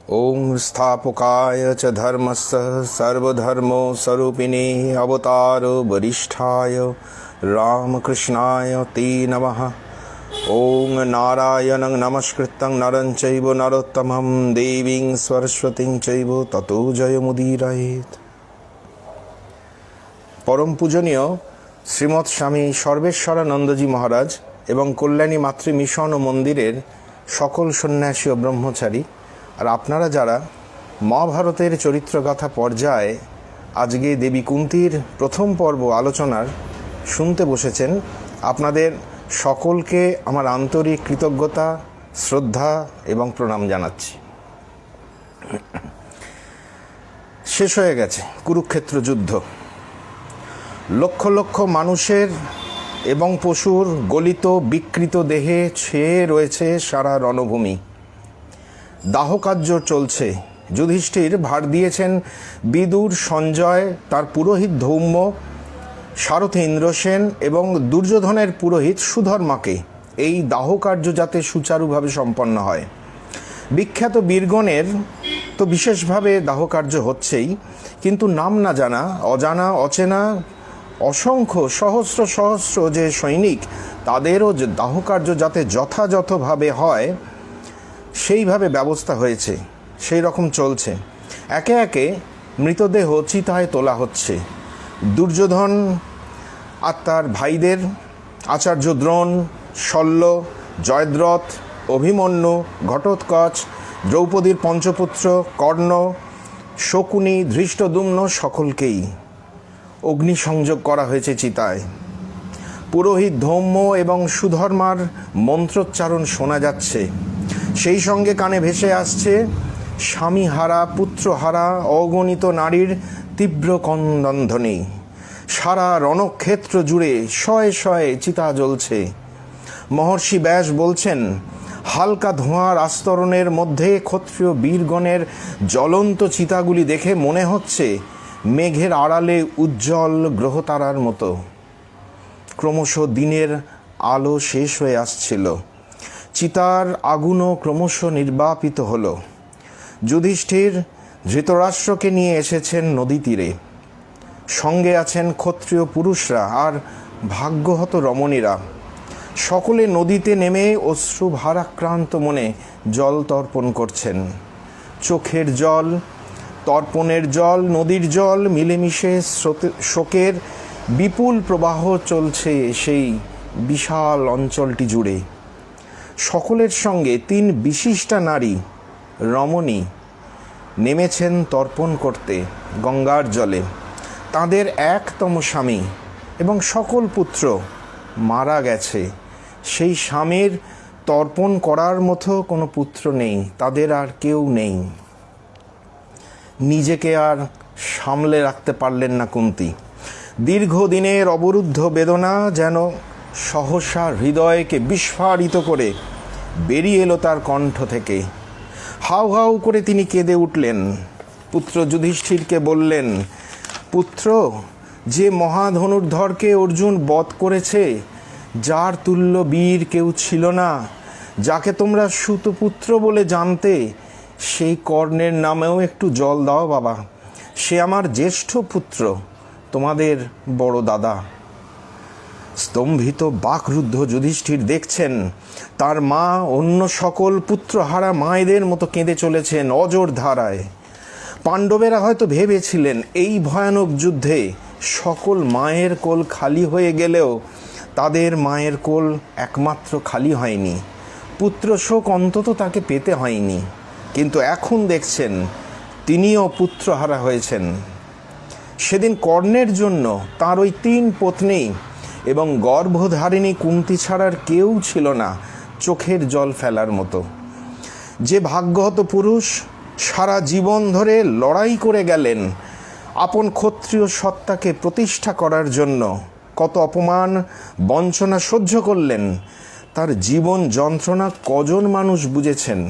ओं स्थापकाय च धर्मस्य सर्वधर्मो स्वरूपिणे अवतार वरिष्ठाय रामकृष्णाय ते नमः। ओं नारायणं नमस्कृतं नरं चैव नरोत्तमं देवीं सरस्वतीं चैव ततो जयमुदीरयेत्। परम पूजनीय श्रीमৎ स्वामी सर्वेश्वरानंदजी महाराज एवं कल्याणी मातृ मिशन ও মন্দিরের সকল সন্ন্যাসী ও ব্রহ্মচারী আর আপনারা যারা মহাভারতের চরিত্রগাথা পর্যায়ে আজকে দেবী কুন্তির প্রথম পর্ব আলোচনার শুনতে বসেছেন, আপনাদের সকলকে আমার আন্তরিক কৃতজ্ঞতা, শ্রদ্ধা এবং প্রণাম জানাচ্ছি। শেষ হয়ে গেছে কুরুক্ষেত্র যুদ্ধ। লক্ষ লক্ষ মানুষের এবং পশুর গলিত বিকৃত দেহে ছেয়ে রয়েছে সারা রণভূমি। দাহকার্য চলছে। যুধিষ্ঠির ভার দিয়েছেন বিদুর, সঞ্জয়, তার পুরোহিত ধৌম্য, সারথী ইন্দ্রসেন এবং দুর্যোধনের পুরোহিত সুধর্মাকে এই দাহকার্য যাতে সুচারুভাবে সম্পন্ন হয়। বিখ্যাত বীরগণের তো বিশেষভাবে দাহকার্য হচ্ছেই, কিন্তু নাম না জানা, অজানা, অচেনা অসংখ্য সহস্র সহস্র যে সৈনিক, তাদেরও যে দাহকার্য যাতে যথাযথভাবে হয় সেইভাবে ব্যবস্থা হয়েছে, সেই রকম চলছে। একে একে মৃতদেহ চিতায় তোলা হচ্ছে। দুর্যোধন আর তার ভাইদের আচার্য দ্রোণ, শল্য, জয়দ্রথ, অভিমন্যু, ঘটোৎকচ, দ্রৌপদীর পঞ্চপুত্র কর্ণ, শকুনি, ধৃষ্টদ্যুম্ন সকলকেই অগ্নিসংযোগ করা হয়েছে চিতায়। পুরোহিত ধৌম্য এবং সুধর্মার মন্ত্রোচ্চারণ শোনা যাচ্ছে। সেই সঙ্গে কানে ভেসে আসছে স্বামীহারা, পুত্রহারা অগণিত নারীর তীব্র ক্রন্দনধ্বনি। সারা রণক্ষেত্র জুড়ে শয়ে শয়ে চিতা জ্বলছে। মহর্ষি ব্যাস বলছেন, হালকা ধোঁয়ার আস্তরণের মধ্যে ক্ষত্রিয় বীরগণের জ্বলন্ত চিতাগুলি দেখে মনে হচ্ছে মেঘের আড়ালে উজ্জ্বল গ্রহতারার মতো। ক্রমশ দিনের আলো শেষ হয়ে আসছিল। চিতার আগুনও ক্রমশ নির্বাপিত হলো। যুধিষ্ঠির ধৃতরাষ্ট্রকে নিয়ে এসেছেন নদী তীরে। সঙ্গে আছেন ক্ষত্রিয় পুরুষরা আর ভাগ্যহত রমণীরা। সকলে নদীতে নেমে অশ্রু ভারাক্রান্ত মনে জল তর্পণ করছেন। চোখের জল, তর্পণের জল, নদীর জল মিলেমিশে শোকের বিপুল প্রবাহ চলছে সেই বিশাল অঞ্চলটি জুড়ে। সকলের সঙ্গে 3 বিশিষ্টা নারী রমণী নেমেছেন তর্পণ করতে গঙ্গার জলে। তাদের একতম স্বামী এবং সকল পুত্র মারা গেছে। সেই স্বামীর তর্পণ করার মতো কোনো পুত্র নেই, তাদের আর কেউ নেই। নিজেকে আর সামলে রাখতে পারলেন না কুন্তী। দীর্ঘদিনের অবরুদ্ধ বেদনা যেন সহসা হৃদয়কে বিস্ফারিত করে বেরিয়ে এলো তার কণ্ঠ থেকে। হাউ হাউ করে তিনি কেঁদে উঠলেন। পুত্র যুধিষ্ঠিরকে বললেন, পুত্র, যে মহাধনুর্ধরকে অর্জুন বধ করেছে, যার তুল্য বীর কেউ ছিল না, যাকে তোমরা সুতপুত্র বলে জানতে, সেই কর্ণের নামেও একটু জল দাও বাবা। সে আমার জ্যেষ্ঠ পুত্র, তোমাদের বড় দাদা। স্তম্ভিত বাকরুদ্ধ যুধিষ্ঠির দেখছেন তার মা অন্য সকল পুত্রহারা মায়েদের মতো কেঁদে চলেছেন অজর ধারায়। পাণ্ডবেরা হয়তো ভেবেছিলেন এই ভয়ানক যুদ্ধে সকল মায়ের কোল খালি হয়ে গেলেও তাদের মায়ের কোল একমাত্র খালি হয়নি, পুত্র শোক অন্তত তাকে পেতে হয়নি। কিন্তু এখন দেখছেন তিনিও পুত্রহারা হয়েছেন। সেদিন কর্ণের জন্য তার ওই 3 পত্নী এবং গর্ভধারিণী কুন্তী ছাড়ার কেউ ছিল না চোখের জল ফেলার মতো। যে ভাগ্যহত পুরুষ সারা জীবন ধরে লড়াই করে গেলেন আপন ক্ষত্রিয় সত্তাকে প্রতিষ্ঠা করার জন্য, কত অপমান বঞ্চনা সহ্য করলেন, তার জীবন যন্ত্রণা কজন মানুষ বুঝেছেন?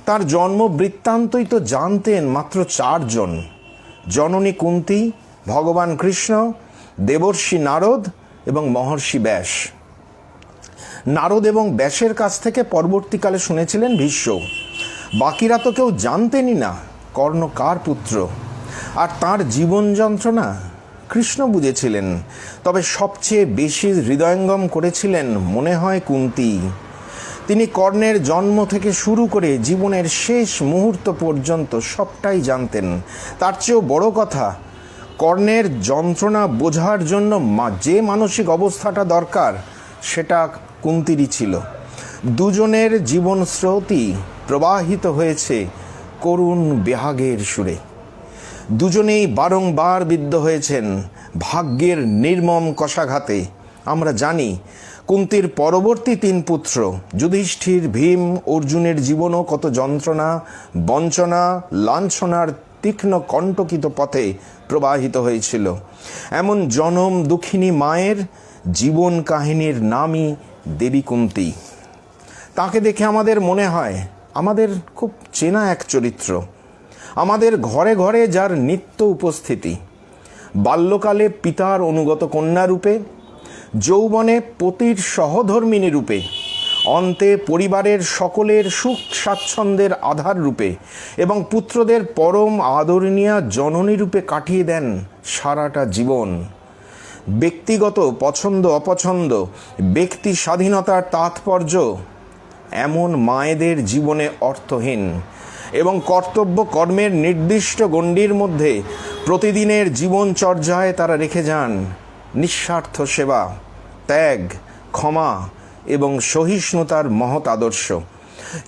তার জন্ম বৃত্তান্তই তো জানতেন মাত্র 4 জন, জননী কুন্তী, ভগবান কৃষ্ণ, দেবর্ষি নারদ এবং মহর্ষি ব্যাস। নারদ এবং ব্যাসের কাছ থেকে পরবর্তীকালে শুনেছিলেন ভীষ্ম। বাকিরা তো কেউ জানতেনই না কর্ণ কার পুত্র, আর তার জীবন যন্ত্রণা কৃষ্ণ বুঝেছিলেন। তবে সবচেয়ে বেশি হৃদয়ঙ্গম করেছিলেন মনে হয় কুন্তী। তিনি কর্ণের জন্ম থেকে শুরু করে জীবনের শেষ মুহূর্ত পর্যন্ত সবটাই জানতেন। তার চেয়েও বড় কথা, কর্ণের যন্ত্রণা বোঝার জন্য যে মানসিক অবস্থাটা দরকার সেটা কুন্তীরই ছিল। দুজনের জীবন স্রোতই প্রবাহিত হয়েছে করুণ বেহাগের সুরে। দুজনেই বারংবার বিদ্ধ হয়েছেন ভাগ্যের নির্মম কষাঘাতে। আমরা জানি কুন্তীর পরবর্তী 3 পুত্র যুধিষ্ঠির, ভীম, অর্জুনের জীবনও কত যন্ত্রণা, বঞ্চনা, লাঞ্ছনার তীক্ষ্ণ কণ্টকিত পথে প্রবাহিত হয়েছিল। এমন জনম দুঃখিনী মায়ের জীবন কাহিনীর নামই দেবী কুন্তী। তাকে দেখে আমাদের মনে হয় আমাদের খুব চেনা এক চরিত্র, আমাদের ঘরে ঘরে যার নিত্য উপস্থিতি। বাল্যকালে পিতার অনুগত কন্যা রূপে, যৌবনে পতির সহধর্মিনী রূপে, অন্তে পরিবারের সকলের সুখ স্বাচ্ছন্দ্যের আধার রূপে এবং পুত্রদের পরম আদরণীয়া জননী রূপে কাটিয়ে দেন সারাটা জীবন। ব্যক্তিগত পছন্দ অপছন্দ, ব্যক্তি স্বাধীনতার তাৎপর্য এমন মায়েদের জীবনে অর্থহীন এবং কর্তব্য কর্মের নির্দিষ্ট গণ্ডির মধ্যে প্রতিদিনের জীবনচর্যায় তারা রেখে যান নিঃস্বার্থ সেবা, ত্যাগ, ক্ষমা এবং সহিষ্ণুতার মহৎ আদর্শ।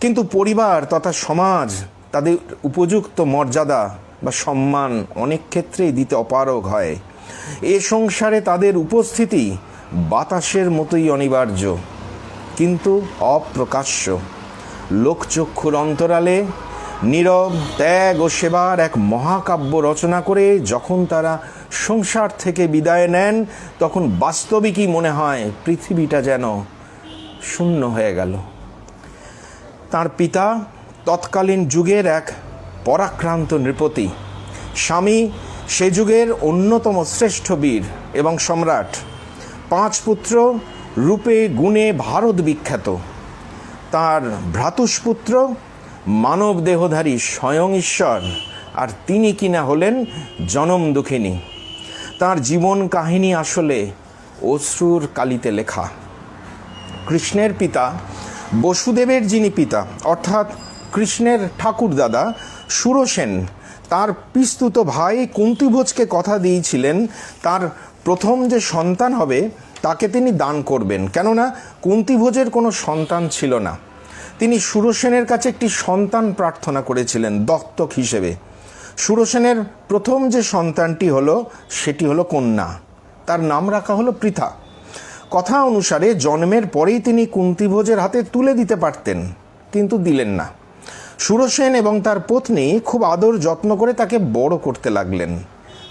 কিন্তু পরিবার তথা সমাজ তাদের উপযুক্ত মর্যাদা বা সম্মান অনেক ক্ষেত্রেই দিতে অপারগ হয়। এ সংসারে তাদের উপস্থিতি বাতাসের মতোই অনিবার্য, কিন্তু অপ্রকাশ্য। লোকচক্ষুর অন্তরালে নীরব ত্যাগ ও সেবার এক মহাকাব্য রচনা করে যখন তারা সংসার থেকে বিদায় নেন, তখন বাস্তবিকই মনে হয় পৃথিবীটা যেন শূন্য হয়ে গেল। তার পিতা তৎকালীন যুগের এক পরাক্রান্ত নৃপতি, স্বামী সে যুগের অন্যতম শ্রেষ্ঠ বীর এবং সম্রাট। 5 পুত্র রূপে গুণে ভারত বিখ্যাত। তার ভ্রাতুষ্পুত্র মানব দেহধারী স্বয়ং ঈশ্বর, আর তিনি কিনা হলেন জনম দুঃখিনী। তার জীবন কাহিনী আসলে অশ্রুর কালিতে লেখা। কৃষ্ণের পিতা বসুদেবের যিনি পিতা অর্থাৎ কৃষ্ণের ঠাকুরদাদা সুরসেন, তার পিস্তুত ভাই কুন্তীভোজকে কথা দিয়েছিলেন তার প্রথম যে সন্তান হবে তাকে তিনি দান করবেন। কেননা কুন্তীভোজের কোনো সন্তান ছিল না। তিনি সুরসেনের কাছে একটি সন্তান প্রার্থনা করেছিলেন দত্তক হিসেবে। সুরসেনের প্রথম যে সন্তানটি হলো সেটি হলো কন্যা, তার নাম রাখা হলো পৃথা। কথা অনুসারে জন্মের পরেই তিনি কুন্তীভোজের হাতে তুলে দিতে পারতেন, কিন্তু দিলেন না। সুরসেন এবং তার পত্নী খুব আদর যত্ন করে তাকে বড় করতে লাগলেন।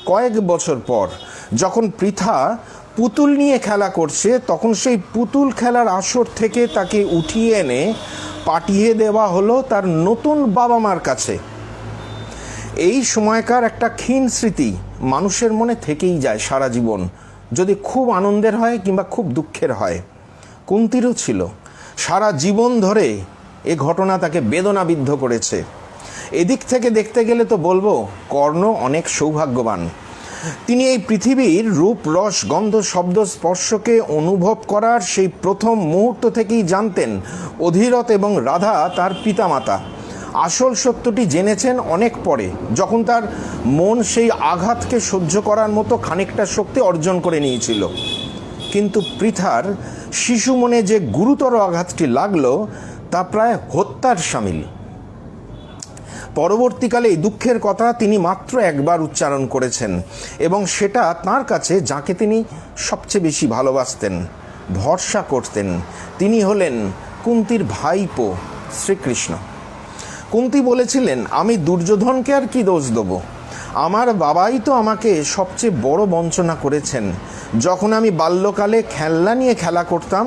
কয়েক বছর পর যখন পৃথা পুতুল নিয়ে খেলা করছে, তখন সেই পুতুল খেলার আসর থেকে তাকে উঠিয়ে এনে পাঠিয়ে দেওয়া হলো তার নতুন বাবা মার কাছে। এই সময়কার একটা ক্ষীণ স্মৃতি মানুষের মনে থেকেই যায় সারা জীবন, যদি খুব আনন্দের হয় কিংবা খুব দুঃখের হয়। কুন্তীরও ছিল। সারা জীবন ধরে এ ঘটনা তাকে বেদনাবিদ্ধ করেছে। এদিক থেকে দেখতে গেলে তো বলবো কর্ণ অনেক সৌভাগ্যবান। তিনি এই পৃথিবীর রূপ, রস, গন্ধ, শব্দ, স্পর্শকে অনুভব করার সেই প্রথম মুহূর্ত থেকেই জানতেন অধিরথ এবং রাধা তার পিতামাতা। আসল সত্যটি জেনেছেন অনেক পরে, যখন তার মন সেই আঘাতকে সহ্য করার মতো খানিকটা শক্তি অর্জন করে নিয়েছিল। কিন্তু পৃথার শিশু মনে যে গুরুতর আঘাতটি লাগলো তা প্রায় হত্যার শামিল। পরবর্তীকালে এই দুঃখের কথা তিনি মাত্র একবার উচ্চারণ করেছেন, এবং সেটা তার কাছে যাকে তিনি সবচেয়ে বেশি ভালোবাসতেন, ভরসা করতেন। তিনি হলেন কুন্তীর ভাইপো শ্রীকৃষ্ণ। কুন্তী বলেছিলেন, আমি দুর্যোধনকে আর কি দোষ দেব? আমার বাবাই তো আমাকে সবচেয়ে বড় বঞ্চনা করেছেন। যখন আমি বাল্যকালে খেলনা নিয়ে খেলা করতাম,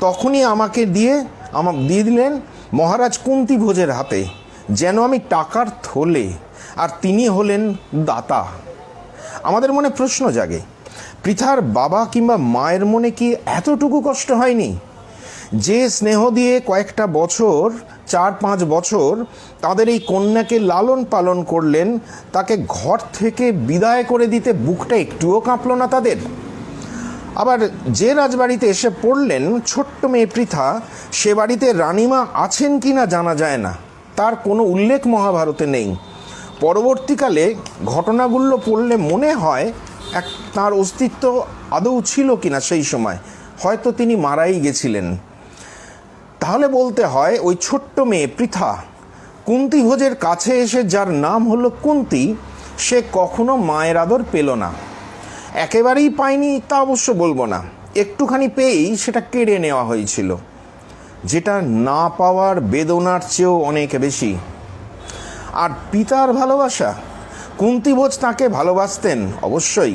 তখনই আমাকে দিয়ে দিলেন মহারাজ কুন্তীভোজের হাতে, যেন আমি টাকার থলে, আর তিনি হলেন দাতা। আমাদের মনে প্রশ্ন জাগে, পৃথার বাবা কিংবা মায়ের মনে কি এতটুকু কষ্ট হয়নি? যে স্নেহ দিয়ে কয়েকটা বছর 4-5 বছর তাদের এই কন্যাকে লালন পালন করলেন, তাকে ঘর থেকে বিদায় করে দিতে বুকটা একটুও কাঁপল না তাদের? আবার যে রাজবাড়িতে এসে পড়লেন ছোট্ট মেয়ে পৃথা, সে বাড়িতে রানীমা আছেন কি না জানা যায় না, তার কোনো উল্লেখ মহাভারতে নেই। পরবর্তীকালে ঘটনাগুলো পড়লে মনে হয় তার অস্তিত্ব আদৌ ছিল কিনা সেই সময়, হয়তো তিনি মারাই গেছিলেন। তাহলে বলতে হয় ওই ছোট্ট মেয়ে পৃথা কুন্তিভোজের কাছে এসে যার নাম হলো কুন্তি, সে কখনো মায়ের আদর পেল না। একেবারেই পায়নি তা অবশ্য বলবো না, একটুখানি পেয়েই সেটা কেড়ে নেওয়া হয়েছিল, যেটা না পাওয়ার বেদনার চেয়েও অনেক বেশি। আর পিতার ভালোবাসা, কুন্তিভোজ তাকে ভালোবাসতেন অবশ্যই,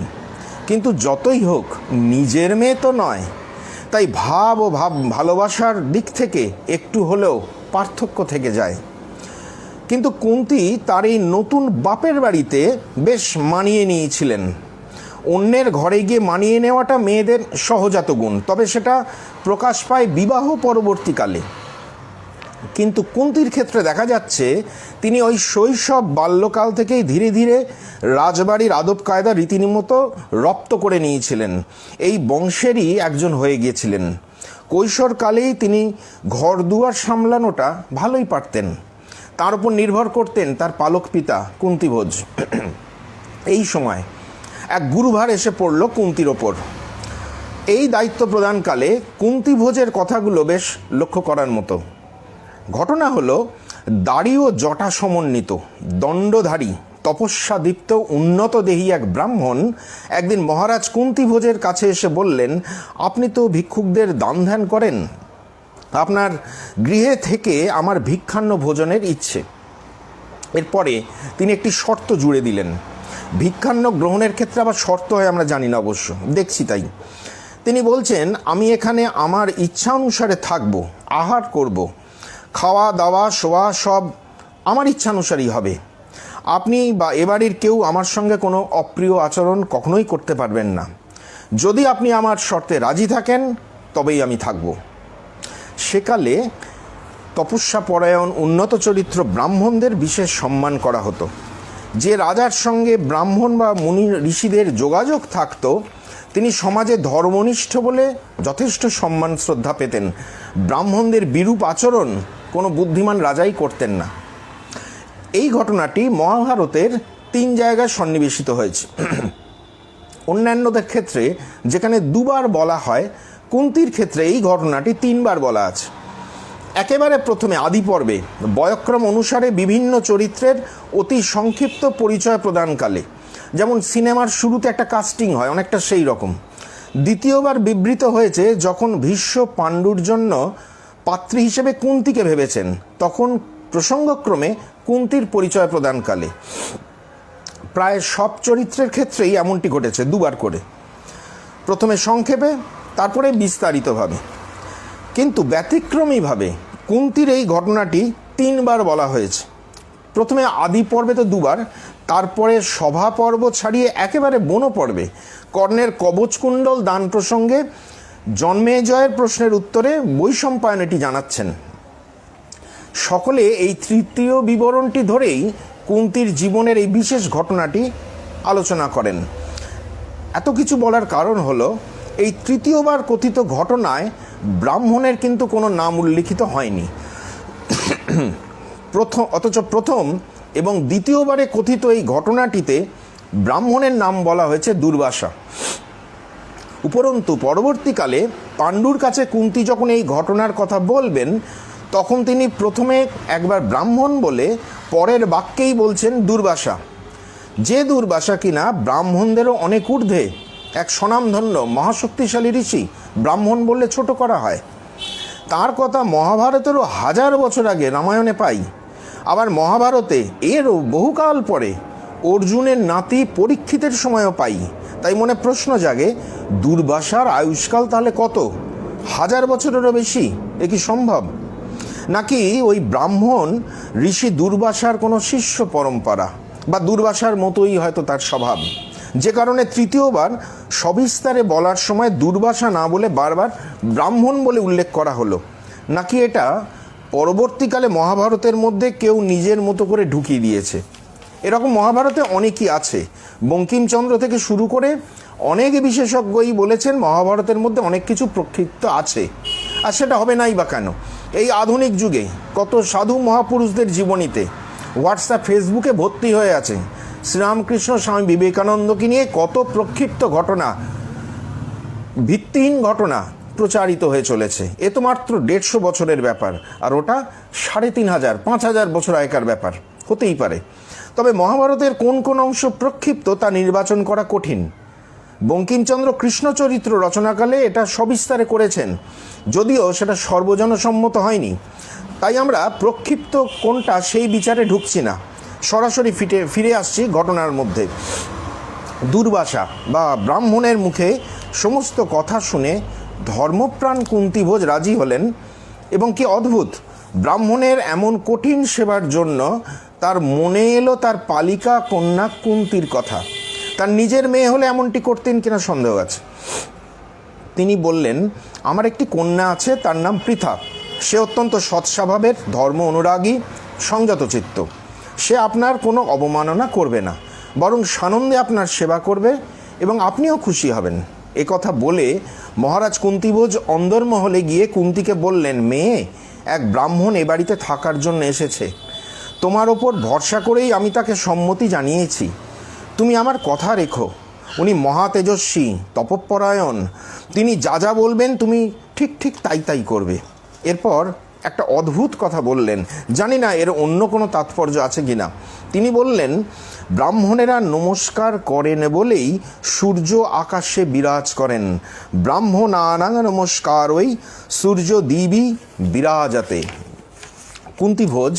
কিন্তু যতই হোক নিজের মেয়ে তো নয়, তাই ভাব ও ভালোবাসার দিক থেকে একটু হলেও পার্থক্য থেকে যায়। কিন্তু কুন্তি তার এই নতুন বাপের বাড়িতে বেশ মানিয়ে নিয়েছিলেন। অন্যের ঘরে গিয়ে মানিয়ে নেওয়াটা মেয়েদের সহজাত গুণ, তবে সেটা প্রকাশ পায় বিবাহ পরবর্তীকালে। কিন্তু কুন্তির ক্ষেত্রে দেখা যাচ্ছে তিনি ওই শৈশব বাল্যকাল থেকেই ধীরে ধীরে রাজবাড়ির আদব কায়দা রীতিমতো রপ্ত করে নিয়েছিলেন, এই বংশেরই একজন হয়ে গিয়েছিলেন। কৈশোরকালেই তিনি ঘর দুয়ার সামলানোটা ভালোই পারতেন, তার উপর নির্ভর করতেন তার পালক পিতা কুন্তিভোজ। এই সময় এক গুরুভার এসে পড়ল কুন্তির ওপর। এই দায়িত্ব প্রদানকালে কুন্তিভোজের কথাগুলো বেশ লক্ষ্য করার মতো। ঘটনা হলো, দাড়ি ও জটা সমন্বিত, দণ্ডধারী, তপস্যাদীপ্ত, উন্নত দেহী এক ব্রাহ্মণ একদিন মহারাজ কুন্তিভোজের কাছে এসে বললেন, আপনি তো ভিক্ষুকদের দান ধ্যান করেন, আপনার গৃহে থেকে আমার ভিক্ষান্ন ভোজনের ইচ্ছে। এরপরে তিনি একটি শর্ত জুড়ে দিলেন। ভিক্ষান্ন গ্রহণের ক্ষেত্রে আবার শর্ত হয় আমরা জানি না, অবশ্য দেখছি তাই। তিনি বলছেন, আমি এখানে আমার ইচ্ছা অনুসারে থাকব, আহার করব, খাওয়া দাওয়া শোয়া সব আমার ইচ্ছানুসারেই হবে। আপনি বা এ বাড়ির কেউ আমার সঙ্গে কোনো অপ্রিয় আচরণ কখনোই করতে পারবেন না। যদি আপনি আমার শর্তে রাজি থাকেন তবেই আমি থাকব। সেকালে তপস্যাপরায়ণ উন্নত চরিত্র ব্রাহ্মণদের বিশেষ সম্মান করা হতো। যে রাজার সঙ্গে ব্রাহ্মণ বা মুনি ঋষিদের যোগাযোগ থাকত, তিনি সমাজে ধর্মনিষ্ঠ বলে যথেষ্ট সম্মান শ্রদ্ধা পেতেন। ব্রাহ্মণদের বিরূপ আচরণ কোনো বুদ্ধিমান রাজাই করতেন না। এই ঘটনাটি মহাভারতের 3 জায়গায় সন্নিবেশিত হয়েছে। অন্যান্যদের ক্ষেত্রে যেখানে 2 বার বলা হয়, কুন্তির ক্ষেত্রে এই ঘটনাটি 3 বার বলা আছে। একেবারে প্রথমে আদি পর্বে বয়ক্রম অনুসারে বিভিন্ন চরিত্রের অতি সংক্ষিপ্ত পরিচয় প্রদানকালে, যেমন সিনেমার শুরুতে একটা কাস্টিং হয়, অনেকটা সেই রকম। দ্বিতীয়বার বিবৃত হয়েছে যখন ভীষ্ম পাণ্ডুর জন্য পাত্রী হিসেবে কুন্তিকে ভেবেছেন, তখন প্রসঙ্গক্রমে কুন্তির পরিচয় প্রদানকালে। প্রায় সব চরিত্রের ক্ষেত্রেই এমনটি ঘটেছে, 2 বার করে, প্রথমে সংক্ষেপে, তারপরে বিস্তারিতভাবে। কিন্তু ব্যতিক্রমীভাবে কুন্তির এই ঘটনাটি 3 বার বলা হয়েছে। প্রথমে আদি পর্বে তো 2 বার, তারপরে সভা পর্ব ছাড়িয়ে একেবারে বন পর্বে কর্ণের কবচকুণ্ডল দান প্রসঙ্গে জন্মেজয়ের প্রশ্নের উত্তরে বৈশম্পায়ন এটি জানাচ্ছেন। সকলে এই তৃতীয় বিবরণটি ধরেই কুন্তির জীবনের এই বিশেষ ঘটনাটি আলোচনা করেন। এত কিছু বলার কারণ হলো, এই তৃতীয়বার কথিত ঘটনায় ব্রাহ্মণের কিন্তু কোনো নাম উল্লিখিত হয়নি। অথচ প্রথম এবং দ্বিতীয়বারে কথিত এই ঘটনাটিতে ব্রাহ্মণের নাম বলা হয়েছে দুর্বাসা। উপরন্তু পরবর্তীকালে পাণ্ডুর কাছে কুন্তি যখন এই ঘটনার কথা বলবেন, তখন তিনি প্রথমে একবার ব্রাহ্মণ বলে পরের বাক্যেই বলছেন দুর্বাসা, যে দুর্বাসা কিনা ব্রাহ্মণদেরও অনেক ঊর্ধ্বে, এক স্বনামধন্য মহাশক্তিশালী ঋষি, ব্রাহ্মণ বললে ছোট করা হয়। তার কথা মহাভারতেরও 1000 বছর আগে রামায়ণে পাই। আবার মহাভারতে এরও বহুকাল পরে অর্জুনের নাতি পরীক্ষিতের সময়ও পাই। তাই মনে প্রশ্ন জাগে, দুর্বাসার আয়ুষ্কাল তাহলে কত? 1000 বছরেরও বেশি? এ কি সম্ভব? নাকি ওই ব্রাহ্মণ ঋষি দুর্বাসার কোনো শিষ্য পরম্পরা, বা দুর্বাসার মতোই হয়তো তার স্বভাব, যে কারণে তৃতীয়বার সবিস্তারে বলার সময় দুর্বাসা না বলে বারবার ব্রাহ্মণ বলে উল্লেখ করা হলো? নাকি এটা পরবর্তীকালে মহাভারতের মধ্যে কেউ নিজের মতো করে ঢুকিয়ে দিয়েছে। এরকম মহাভারতে অনেকই আছে। বঙ্কিমচন্দ্র থেকে শুরু করে অনেক বিশেষজ্ঞই বলেছেন মহাভারতের মধ্যে অনেক কিছু প্রক্ষিপ্ত আছে, আর সেটা হবে নাই বা কেন। এই আধুনিক যুগে কত সাধু মহাপুরুষদের জীবনীতে হোয়াটসঅ্যাপ ফেসবুকে ভর্তি হয়ে আছে। শ্রীরামকৃষ্ণ স্বামী বিবেকানন্দকে নিয়ে কত প্রক্ষিপ্ত ঘটনা, ভিত্তিহীন ঘটনা প্রচারিত হয়ে চলেছে। এ তো মাত্র 150 বছরের ব্যাপার, আর ওটা 3500 5000 বছর আগেকার ব্যাপার হতেই পারে। তবে মহাভারতের কোন কোন অংশ প্রক্ষিপ্ত তা নির্বাচন করা কঠিন। বঙ্কিমচন্দ্র কৃষ্ণচরিত্র রচনাকালে এটা সবিস্তারে করেছেন, যদিও সেটা সর্বজনসম্মত হয়নি। তাই আমরা প্রক্ষিপ্ত কোনটা সেই বিচারে ঢুকছি না, সরাসরি ফিরে আসছি ঘটনার মধ্যে। দুর্বাসা বা ব্রাহ্মণের মুখে সমস্ত কথা শুনে ধর্মপ্রাণ কুন্তিভোজ রাজি হলেন। এবং কি অদ্ভুত, ব্রাহ্মণের এমন কঠিন সেবার জন্য তার মনে এলো তার পালিকা কন্যা কুন্তির কথা। তার নিজের মেয়ে হলে এমনটি করতেন কিনা সন্দেহ আছে। তিনি বললেন, আমার একটি কন্যা আছে, তার নাম পৃথা। সে অত্যন্ত সৎস্বভাবের, ধর্ম অনুরাগী, সংযতচিত্ত। সে আপনার কোনো অবমাননা করবে না, বরং সানন্দে আপনার সেবা করবে এবং আপনিও খুশি হবেন। এ কথা বলে মহারাজ কুন্তিভোজ অন্দরমহলে গিয়ে কুন্তিকে বললেন, মেয়ে, এক ব্রাহ্মণ এ বাড়িতে থাকার জন্য এসেছে। তোমার ওপর ভরসা করেই আমি তাকে সম্মতি জানিয়েছি। তুমি আমার কথা রেখো। উনি মহা তেজস্বী, তপপরায়ণ। তিনি যা যা বলবেন তুমি ঠিক ঠিক তাই তাই করবে। এরপর একটা অদ্ভুত কথা বললেন, জানি না এর অন্য কোনো তাৎপর্য আছে কি না। তিনি বললেন, ব্রাহ্মণেরা নমস্কার করেন বলেই সূর্য আকাশে বিরাজ করেন। ব্রাহ্মণানাং নমস্কারই সূর্য দিবি বিরাজাতে। কুন্তিভোজ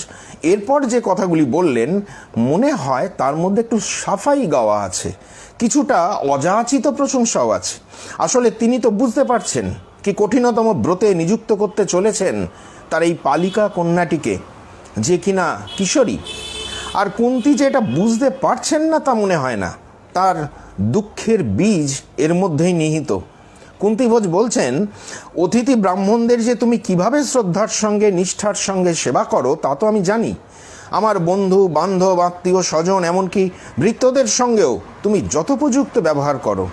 এরপর যে কথাগুলি বললেন, মনে হয় তার মধ্যে একটু সাফাই গাওয়া আছে, কিছুটা অযাচিত প্রশংসাও আছে। আসলে তিনি তো বুঝতে পারছেন কি কঠিনতম ব্রতে নিযুক্ত করতে চলেছেন তার এই পালিকা কন্যাটিকে, যে কিনা কিশোরী। আর কুন্তি যে এটা বুঝতে পারছেন না তা মনে হয় না। তার দুঃখের বীজ এর মধ্যেই নিহিত। কুন্তিভোজ বলছেন, অতিথি ব্রাহ্মণদের যে তুমি কিভাবে শ্রদ্ধার সঙ্গে নিষ্ঠার সঙ্গে সেবা করো তা তো আমি জানি। আমার বন্ধু বান্ধব আত্মীয় স্বজন এমনকি ভৃত্যদের সঙ্গেও তুমি যথোপযুক্ত ব্যবহার করো।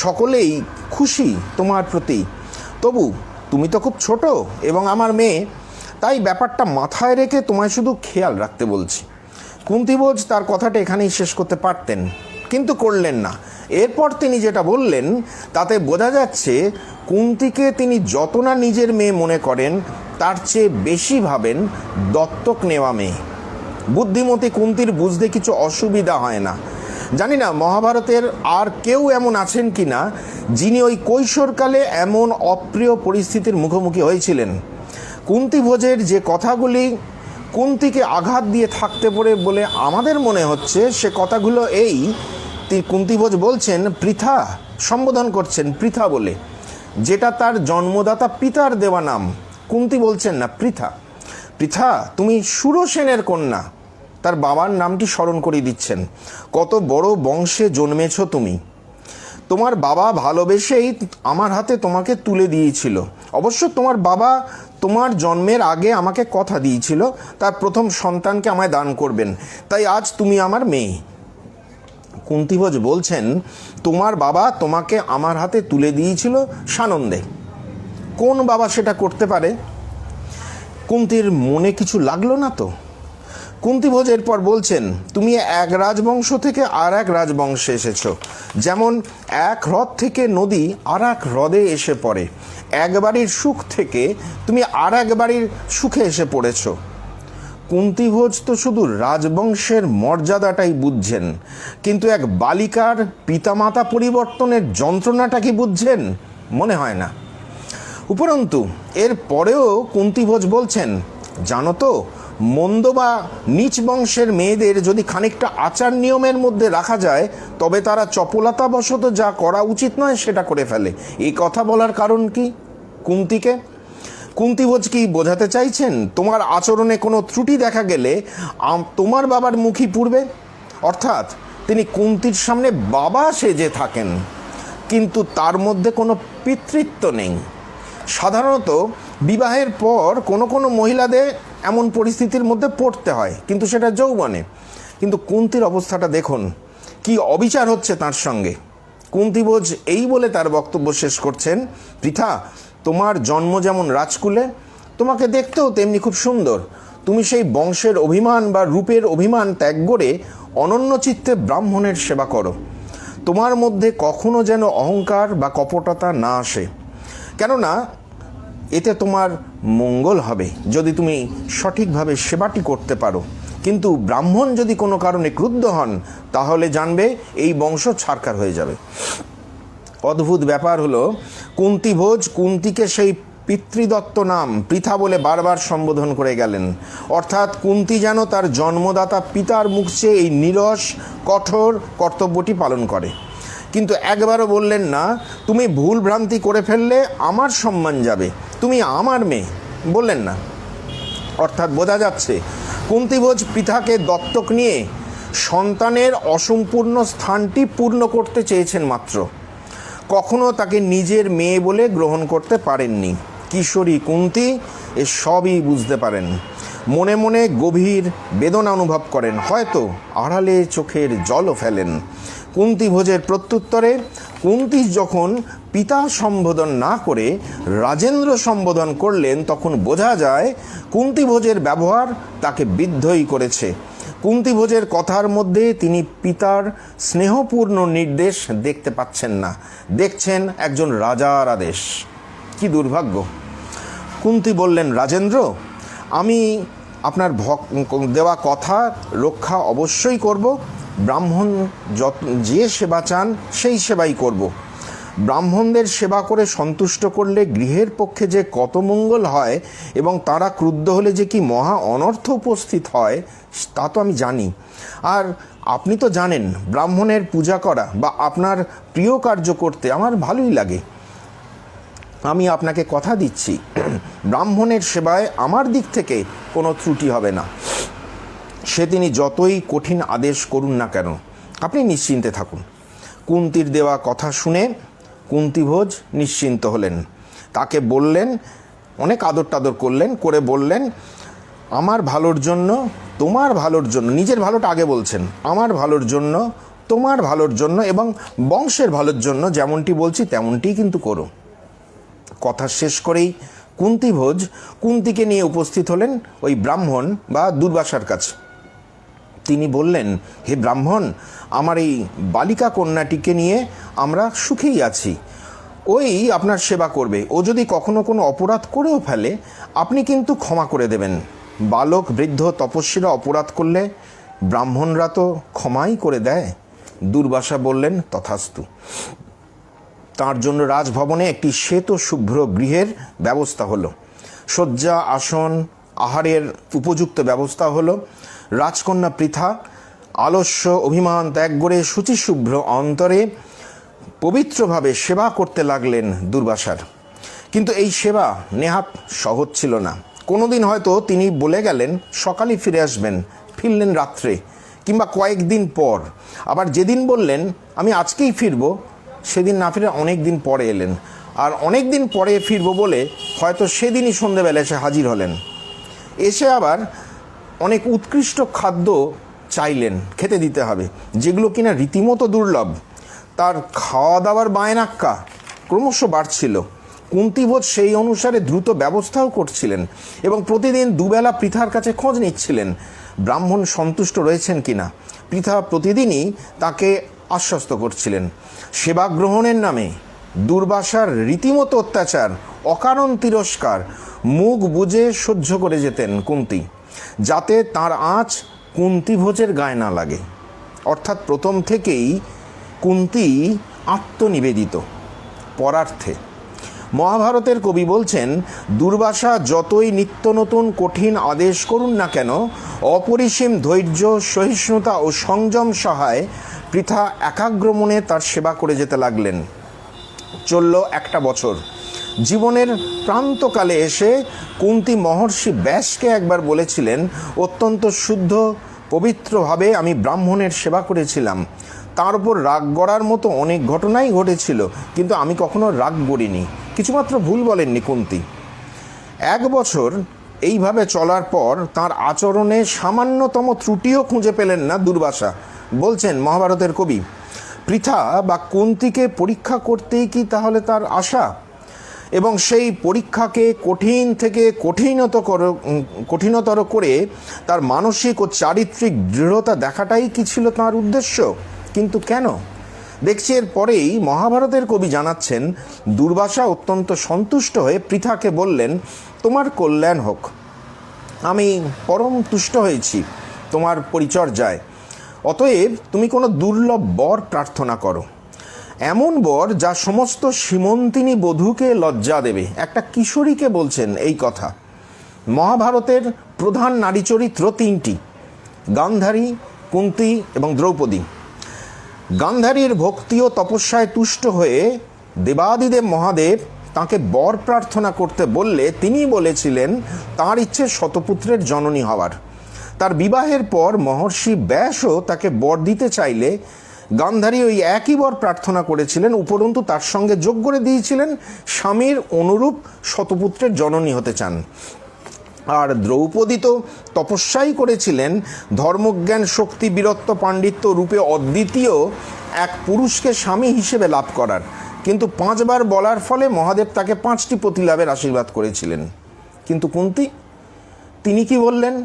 সকলেই খুশি তোমার প্রতি। তবু তুমি তো খুব ছোট এবং আমার মেয়ে, তাই ব্যাপারটা মাথায় রেখে তোমায় শুধু খেয়াল রাখতে বলছি। কুন্তিভোজ তার কথাটা এখানেই শেষ করতে পারতেন, কিন্তু করলেন না। এরপর তিনি যেটা বললেন তাতে বোঝা যাচ্ছে কুন্তিকে তিনি যত না নিজের মেয়ে মনে করেন তার চেয়ে বেশি ভাবেন দত্তক নেওয়া মেয়ে। বুদ্ধিমতী কুন্তির বুঝতে কিছু অসুবিধা হয় না। জানি না মহাভারতের আর কেউ এমন আছেন কি না যিনি ওই কৈশোরকালে এমন অপ্রিয় পরিস্থিতির মুখোমুখি হয়েছিলেন। কুন্তিভোজের যে কথাগুলি কুন্তিকে আঘাত দিয়ে থাকতে পারে বলে আমাদের মনে হচ্ছে, সে কথাগুলো এই, কুন্তিভোজ বলছেন পৃথা, সম্বোধন করছেন পৃথা বলে, যেটা তার জন্মদাতা পিতার দেওয়া নাম। কুন্তি বলছেন না পৃথা, পৃথা তুমি সুরসেনের কন্যা। তার বাবার নামটি স্মরণ করিয়ে দিচ্ছেন। কত বড় বংশে জন্মেছ তুমি। তোমার বাবা ভালোবেসেই আমার হাতে তোমাকে তুলে দিয়েছিল। অবশ্য তোমার বাবা তোমার জন্মের আগে আমাকে কথা দিয়েছিল তার প্রথম সন্তানকে আমায় দান করবেন, তাই আজ তুমি আমার মেয়ে। কুন্তিভোজ বলছেন, তোমার বাবা তোমাকে আমার হাতে তুলে দিয়েছিল সানন্দে। কোন বাবা সেটা করতে পারে? কুন্তির মনে কিছু লাগলো না তো। কুন্তিভোজ এরপর বলছেন, তুমি এক রাজবংশ থেকে আর এক রাজবংশে এসেছো। যেমন এক হ্রদ থেকে নদী আর এক হ্রদে এসে পড়ে, এক বাড়ির সুখ থেকে তুমি আর এক বাড়ির সুখে এসে পড়েছ। কুন্তিভোজ তো শুধু রাজবংশের মর্যাদাটাই বুঝছেন, কিন্তু এক বালিকার পিতামাতা পরিবর্তনের যন্ত্রণাটা কি বুঝছেন? মনে হয় না। উপরন্তু এর পরেও কুন্তিভোজ বলছেন, জানো তো, মন্দ বা নিচ বংশের মেয়েদের যদি খানিকটা আচার নিয়মের মধ্যে রাখা যায় তবে তারা চপলতাবশত যা করা উচিত নয় সেটা করে ফেলে। এই কথা বলার কারণ কি কুন্তিকে? কুন্তিভোজ কি বোঝাতে চাইছেন তোমার আচরণে কোনো ত্রুটি দেখা গেলে তোমার বাবার মুখই পুড়বে? অর্থাৎ তিনি কুন্তির সামনে বাবা সেজে থাকেন, কিন্তু তার মধ্যে কোনো পিতৃত্ব নেই। সাধারণত বিবাহের পর কোনো কোনো মহিলাদের এমন পরিস্থিতির মধ্যে পড়তে হয়, কিন্তু সেটা যৌবনে। কিন্তু কুন্তির অবস্থাটা দেখুন, কি অবিচার হচ্ছে তার সঙ্গে। কুন্তিভোজ এই বলে তার বক্তব্য শেষ করছেন, পৃথা, তোমার জন্ম যেমন রাজকুলে, তোমাকে দেখতেও তেমনি খুব সুন্দর। তুমি সেই বংশের অভিমান বা রূপের অভিমান ত্যাগ করে অনন্য চিত্তে ব্রাহ্মণের সেবা করো। তোমার মধ্যে কখনো যেন অহংকার বা কপটতা না আসে, কেননা এতে তোমার মঙ্গল হবে যদি তুমি সঠিকভাবে সেবাটি করতে পারো। কিন্তু ব্রাহ্মণ যদি কোনো কারণে ক্রুদ্ধ হন, তাহলে জানবে এই বংশ ছারখার হয়ে যাবে। অদ্ভুত ব্যাপার হলো, কুন্তিভোজ কুন্তিকে সেই পিতৃদত্ত নাম পৃথা বলে বারবার সম্বোধন করে গেলেন। অর্থাৎ কুন্তি যেন তার জন্মদাতা পিতার মুখ চেয়ে এই নিরস কঠোর কর্তব্যটি পালন করে। কিন্তু একবারও বললেন না, তুমি ভুল ভ্রান্তি করে ফেললে আমার সম্মান যাবে, তুমি আমার মেয়ে, বললেন না। অর্থাৎ বোঝা যাচ্ছে কুন্তিভোজ পৃথাকে দত্তক নিয়ে সন্তানের অসম্পূর্ণ স্থানটি পূর্ণ করতে চেয়েছেন মাত্র, কখনো তাকে নিজের মেয়ে বলে গ্রহণ করতে পারেননি। কিশোরী কুন্তি এ সবই বুঝতে পারেন, মনে মনে গভীর বেদনা অনুভব করেন, হয়তো আড়ালে চোখের জলও ফেলেন। কুন্তিভোজের প্রত্যুত্তরে কুন্তি যখন পিতা সম্বোধন না করে রাজেন্দ্র সম্বোধন করলেন, তখন বোঝা যায় কুন্তিভোজের ব্যবহার তাকে বিদ্ধই করেছে। কুন্তিভোজের কথার মধ্যে তিনি পিতার স্নেহপূর্ণ নির্দেশ দেখতে পাচ্ছেন না, দেখছেন একজন রাজার আদেশ। কি দুর্ভাগ্য! কুন্তি বললেন, রাজেন্দ্র, আমি আপনার দেওয়া কথা রক্ষা অবশ্যই করব। ব্রাহ্মণ যে সেবা চান সেই সেবাই করব। ব্রাহ্মণদের সেবা করে সন্তুষ্ট করলে গৃহের পক্ষে যে কত মঙ্গল হয় এবং তারা ক্রুদ্ধ হলে যে কি মহা অনর্থ উপস্থিত হয় তা তো আমি জানি। আর আপনি তো জানেন, ব্রাহ্মণের পূজা করা বা আপনার প্রিয় কার্য করতে আমার ভালোই লাগে। আমি আপনাকে কথা দিচ্ছি, ব্রাহ্মণের সেবায় আমার দিক থেকে কোনো ত্রুটি হবে না। সে তিনি যতই কঠিন আদেশ করুন না কেন, আপনি নিশ্চিন্তে থাকুন। কুন্তির দেওয়া কথা শুনে কুন্তিভোজ নিশ্চিন্ত হলেন। তাকে বললেন, অনেক আদর টাদর করলেন, করে বললেন, আমার ভালোর জন্য, তোমার ভালোর জন্য, নিজের ভালোটা আগে বলছেন, আমার ভালোর জন্য, তোমার ভালোর জন্য এবং বংশের ভালোর জন্য যেমনটি বলছি তেমনটিই কিন্তু করো। কথা শেষ করেই কুন্তিভোজ কুন্তিকে নিয়ে উপস্থিত হলেন ওই ব্রাহ্মণ বা দুর্বাসার কাছে। তিনি বললেন, হে ব্রাহ্মণ, আমার এই বালিকা কন্যাটিকে নিয়ে আমরা সুখেই আছি। ওই আপনার সেবা করবে। ও যদি কখনো কোনো অপরাধ করেও ফেলে, আপনি কিন্তু ক্ষমা করে দেবেন। বালক, বৃদ্ধ, তপস্বীরা অপরাধ করলে ব্রাহ্মণরা তো ক্ষমাই করে দেয়। দুর্বাসা বললেন, তথাস্তু। তার জন্য রাজভবনে একটি শ্বেত শুভ্র গৃহের ব্যবস্থা হলো। শয্যা, আসন, আহারের উপযুক্ত ব্যবস্থা হলো। রাজকন্যা পৃথা আলস্য অভিমান ত্যাগ করে শুচিশুভ্র অন্তরে পবিত্রভাবে সেবা করতে লাগলেন দুর্বাসার। কিন্তু এই সেবা নেহাত সহজ ছিল না। কোনোদিন হয়তো তিনি বলে গেলেন সকালে ফিরে আসবেন, ফিরলেন রাত্রে কিংবা কয়েকদিন পর। আবার যেদিন বললেন আমি আজকেই ফিরব, সেদিন না ফিরে অনেক দিন পরে এলেন। আর অনেক দিন পরে ফিরব বলে হয়তো সেদিনই সন্ধেবেলা এসে হাজির হলেন। এসে আবার অনেক উৎকৃষ্ট খাদ্য চাইলেন, খেতে দিতে হবে, যেগুলো কিনা রীতিমতো দুর্লভ। তার খাওয়া দাওয়ার বায়নাক্কা ক্রমশ বাড়ছিল। কুন্তিভোজ সেই অনুসারে দ্রুত ব্যবস্থাও করছিলেন এবং প্রতিদিন দুবেলা পৃথার কাছে খোঁজ নিচ্ছিলেন ব্রাহ্মণ সন্তুষ্ট রয়েছেন কিনা। পৃথা প্রতিদিনই তাকে আশ্বস্ত করছিলেন। সেবা গ্রহণের নামে দুর্বাসার রীতিমতো অত্যাচার, অকারণ তিরস্কার মুখ বুজে সহ্য করে যেতেন কুন্তি, যাতে তার আঁচ কুন্তিভোজের গায়ে না লাগে। অর্থাৎ প্রথম থেকেই কুন্তি আত্মনিবেদিত পরার্থে। মহাভারতের কবি বলছেন, দুর্বাসা যতই নিত্য নতুন কঠিন আদেশ করুন না কেন, অপরিসীম ধৈর্য, সহিষ্ণুতা ও সংযম সহায় পৃথা একাগ্র মনে তার সেবা করে যেতে লাগলেন। চলল একটা বছর। জীবনের প্রান্তকালে এসে কুন্তি মহর্ষি ব্যাসকে একবার বলেছিলেন, অত্যন্ত শুদ্ধ পবিত্রভাবে আমি ব্রাহ্মণের সেবা করেছিলাম। তার উপর রাগ করার মতো অনেক ঘটনাই ঘটেছিল, কিন্তু আমি কখনো রাগ করিনি। কিছুমাত্র ভুল বলেননি কুন্তী। 1 বছর এইভাবে চলার পর তার আচরণে সামান্যতম ত্রুটিও খুঁজে পেলেন না দুর্বাসা। বলছেন মহাভারতের কবি, পৃথা বা কুন্তীকে পরীক্ষা করতেই কি তাহলে তার আশা? এবং সেই পরীক্ষাকে কঠিন থেকে কঠিনতর করে তার মানসিক ও চারিত্রিক দৃঢ়তা দেখাটাই কি ছিল তার উদ্দেশ্য? কিন্তু কেন? দেখছি এর পরেই মহাভারতের কবি জানাচ্ছেন, দুর্বাসা অত্যন্ত সন্তুষ্ট হয়ে পৃথাকে বললেন, তোমার কল্যাণ হোক, আমি পরম তুষ্ট হয়েছি তোমার পরিচর্যায়। অতএব তুমি কোনো দুর্লভ বর প্রার্থনা করো, এমন বর যা সমস্ত সীমন্তিনী বধূকে লজ্জা দেবে। একটা কিশোরীকে বলছেন এই কথা। মহাভারতের প্রধান নারী চরিত্র 3টি, গান্ধারী, কুন্তী এবং দ্রৌপদী। গান্ধারীর ভক্তি ও তপস্যায় তুষ্ট হয়ে দেবাদিদেব মহাদেব তাকে বর প্রার্থনা করতে বললে তিনি বলেছিলেন তাঁর ইচ্ছে শতপুত্রের জননী হওয়ার। তার বিবাহের পর মহর্ষি ব্যাসও তাকে বর দিতে চাইলে গান্ধারী ওই একই বর প্রার্থনা করেছিলেন, উপরন্তু তার সঙ্গে যোগ করে দিয়েছিলেন স্বামীর অনুরূপ শতপুত্রের জননী হতে চান। আর দ্রৌপদী তো তপস্যাই করেছিলেন ধর্মজ্ঞান, শক্তি, বীরত্ব, পাণ্ডিত্য রূপে অদ্বিতীয় এক পুরুষকে স্বামী হিসেবে লাভ করার। কিন্তু 5 বার বলার ফলে মহাদেব তাকে 5টি পতি লাভের আশীর্বাদ করেছিলেন। কিন্তু কুন্তী, তিনি কি বললেন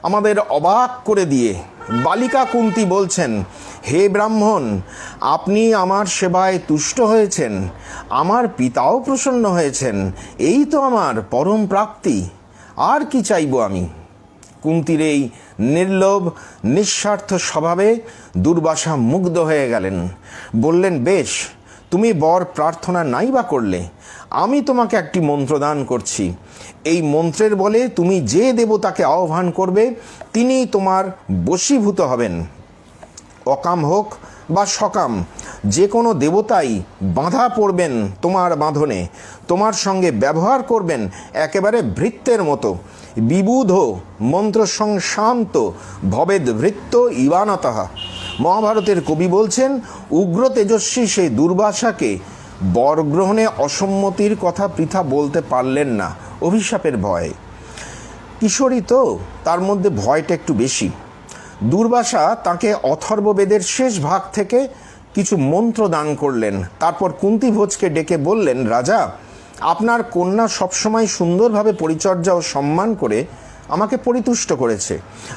আমাদের অবাক করে দিয়ে? বালিকা কুন্তী বলছেন, হে ব্রাহ্মণ, আপনি আমার সেবায় তুষ্ট হয়েছেন, আমার পিতাও প্রসন্ন হয়েছেন, এই তো আমার পরম প্রাপ্তি, আর কি চাইব আমি? কুন্তীর এই নির্লোভ নিঃস্বার্থ স্বভাবে দুর্বাসা মুগ্ধ হয়ে গেলেন। বললেন, বেশ, তুমি বর প্রার্থনা নাই বা করলে, আমি তোমাকে একটি মন্ত্র দান করছি। এই মন্ত্রের বলে তুমি যে দেবতাকে আহ্বান করবে তিনি তোমার বশীভূত হবেন। অকাম হোক বা সকাম, যে কোনো দেবতাই বাঁধা পড়বেন তোমার বাঁধনে, তোমার সঙ্গে ব্যবহার করবেন একেবারে ভৃত্যের মতো। বিবুধ মন্ত্র সংশান্ত ভবেদ ভৃত্য ইবানতঃ। মহাভারতের কবি বলছেন, উগ্র তেজস্বী সেই দুর্বাসাকে বরগ্রহণে অসম্মতির কথা পৃথা বলতে পারলেন না, অভিশাপের ভয়। কিশোরী তো, তার মধ্যে ভয়টা একটু বেশি। দুর্বাসা তাকে অথর্ববেদের শেষ ভাগ থেকে কিছু মন্ত্র দান করলেন। তারপর কুন্তীভোজকে ডেকে বললেন, রাজা, আপনার কন্যা সবসময় সুন্দরভাবে পরিচর্যা ও সম্মান করে আমাকে পরিতুষ্ট করেছে।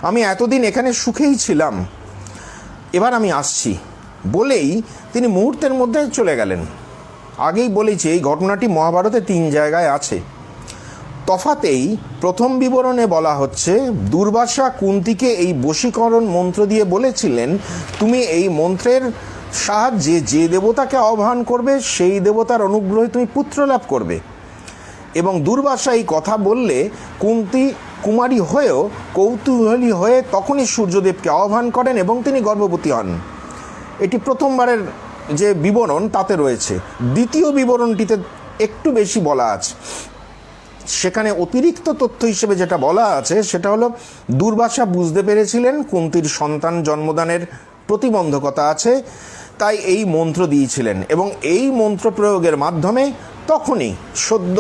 আমি এতদিন এখানে সুখেই ছিলাম, এবার আমি আসছি বলেই তিনি মুহূর্তের মধ্যে চলে গেলেন। আগেই বলেছি এই ঘটনাটি মহাভারতে 3 জায়গায় আছে। তফাতেই প্রথম বিবরণে বলা হচ্ছে, দুর্বাসা কুন্তীকে এই বশীকরণ মন্ত্র দিয়ে বলেছিলেন, তুমি এই মন্ত্রের সাহায্যে যে দেবতাকে আহ্বান করবে সেই দেবতার অনুগ্রহে তুমি পুত্র লাভ করবে। এবং দুর্বাসা এই কথা বললে কুন্তী কুমারী হয়েও কৌতূহলী হয়ে তখনই সূর্যদেবকে আহ্বান করেন এবং তিনি গর্ভবতী হন। এটি প্রথমবারের যে বিবরণ তাতে রয়েছে। দ্বিতীয় বিবরণটিতে একটু বেশি বলা আছে। সেখানে অতিরিক্ত তথ্য হিসেবে যেটা বলা আছে সেটা হলো, দুর্বাসা বুঝতে পেরেছিলেন কুন্তীর সন্তান জন্মদানের প্রতিবন্ধকতা আছে, তাই এই মন্ত্র দিয়েছিলেন এবং এই মন্ত্র প্রয়োগের মাধ্যমে তখনই সদ্য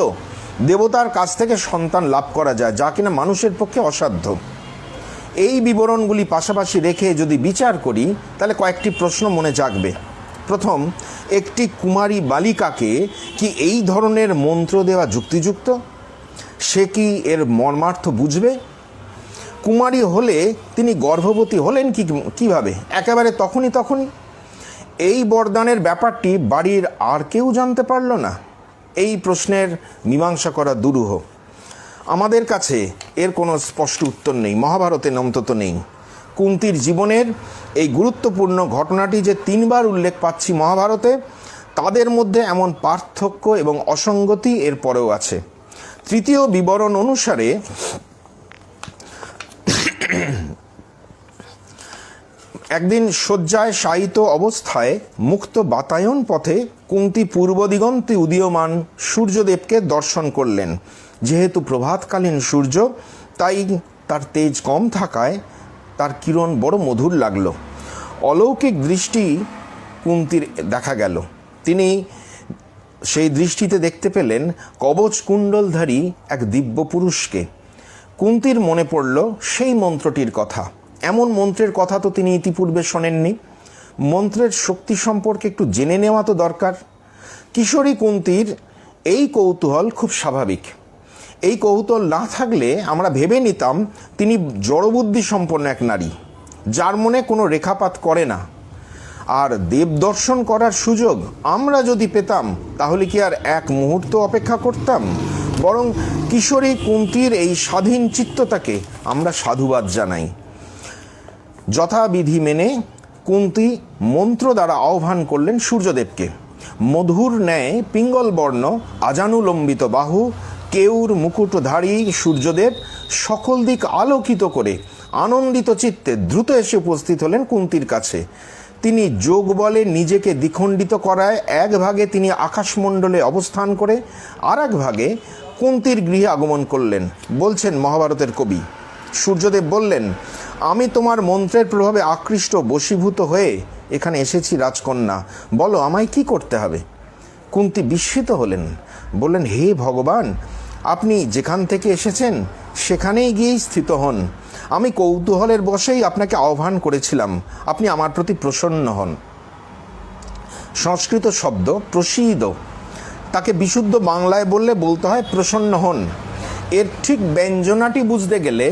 দেবতার কাছ থেকে সন্তান লাভ করা যায়, যা কিনা মানুষের পক্ষে অসাধ্য। এই বিবরণগুলি পাশাপাশি রেখে যদি বিচার করি তাহলে কয়েকটি প্রশ্ন মনে জাগবে। প্রথম, একটি কুমারী বালিকাকে কি এই ধরনের মন্ত্র দেওয়া যুক্তিযুক্ত? সে কি এর মর্মার্থ বুঝবে? কুমারী হলে তিনি গর্ভবতী হলেন কিভাবে? একেবারে তখনই এই বরদানের ব্যাপারটি বাড়ির আর কেউ জানতে পারল না? এই প্রশ্নের মীমাংসা করা দুরূহ। আমাদের কাছে এর কোনো স্পষ্ট উত্তর নেই, মহাভারতে অন্তত নেই। কুন্তীর জীবনের এই গুরুত্বপূর্ণ ঘটনাটি যে 3 বার উল্লেখ পাচ্ছি মহাভারতে, তাদের মধ্যে এমন পার্থক্য এবং অসঙ্গতি এর পরেও আছে। তৃতীয় বিবরণ অনুসারে একদিন শয্যায় শায়িত অবস্থায় মুক্ত বাতায়ন পথে কুন্তী পূর্ব দিগন্তে উদীয়মান সূর্যদেবকে দর্শন করলেন। যেহেতু প্রভাতকালীন সূর্য, তাই তার তেজ কম থাকায় তার কিরণ বড় মধুর লাগলো। অলৌকিক দৃষ্টি কুন্তীর দেখা গেল। তিনি সেই দৃষ্টিতে দেখতে পেলেন কবচ কুণ্ডলধারী এক দিব্য পুরুষকে। কুন্তির মনে পড়ল সেই মন্ত্রটির কথা। এমন মন্ত্রের কথা তো তিনি ইতিপূর্বে শোনেননি। মন্ত্রের শক্তি সম্পর্কে একটু জেনে নেওয়া তো দরকার। কিশোরী কুন্তির এই কৌতূহল খুব স্বাভাবিক। এই কৌতূহল না থাকলে আমরা ভেবে নিতাম তিনি জড়বুদ্ধি সম্পন্ন এক নারী, যার মনে কোনো রেখাপাত করে না। আর দেব দর্শন করার সুযোগ আমরা যদি পেতাম তাহলে কি আর এক মুহূর্ত অপেক্ষা করতাম? বরং কিশোরী কুন্তির এই স্বাধীন চিত্ততাকে আমরা সাধুবাদ জানাই। যথাবিধি মেনে কুন্তি মন্ত্র দ্বারা আহ্বান করলেন সূর্যদেবকে। মধুর ন্যায় পিঙ্গল বর্ণ আজানুলম্বিত বাহু কেউর মুকুটধারী সূর্যদেব সকল দিক আলোকিত করে আনন্দিত চিত্তে দ্রুত এসে উপস্থিত হলেন কুন্তির কাছে। তিনি যোগ বলে নিজেকে দ্বিখণ্ডিত করায় এক ভাগে তিনি আকাশমণ্ডলে অবস্থান করে আর এক ভাগে কুন্তির গৃহে আগমন করলেন। বলছেন মহাভারতের কবি, সূর্যদেব বললেন, আমি তোমার মন্ত্রের প্রভাবে আকৃষ্ট বশীভূত হয়ে এখানে এসেছি রাজকন্যা, বলো আমায় কি করতে হবে? কুন্তি বিস্মিত হলেন, বললেন, হে ভগবান, আপনি যেখান থেকে এসেছেন সেখানেই গিয়েই স্থিত হন। আমি কৌতূহলের বশেই আপনাকে আহ্বান করেছিলাম, আপনি আমার প্রতি প্রসন্ন হন। সংস্কৃত শব্দ প্রসীদ, তাকে বিশুদ্ধ বাংলায় বলতে হয় প্রসন্ন হন। এর ঠিক ব্যঞ্জনাটি বুঝতে গেলে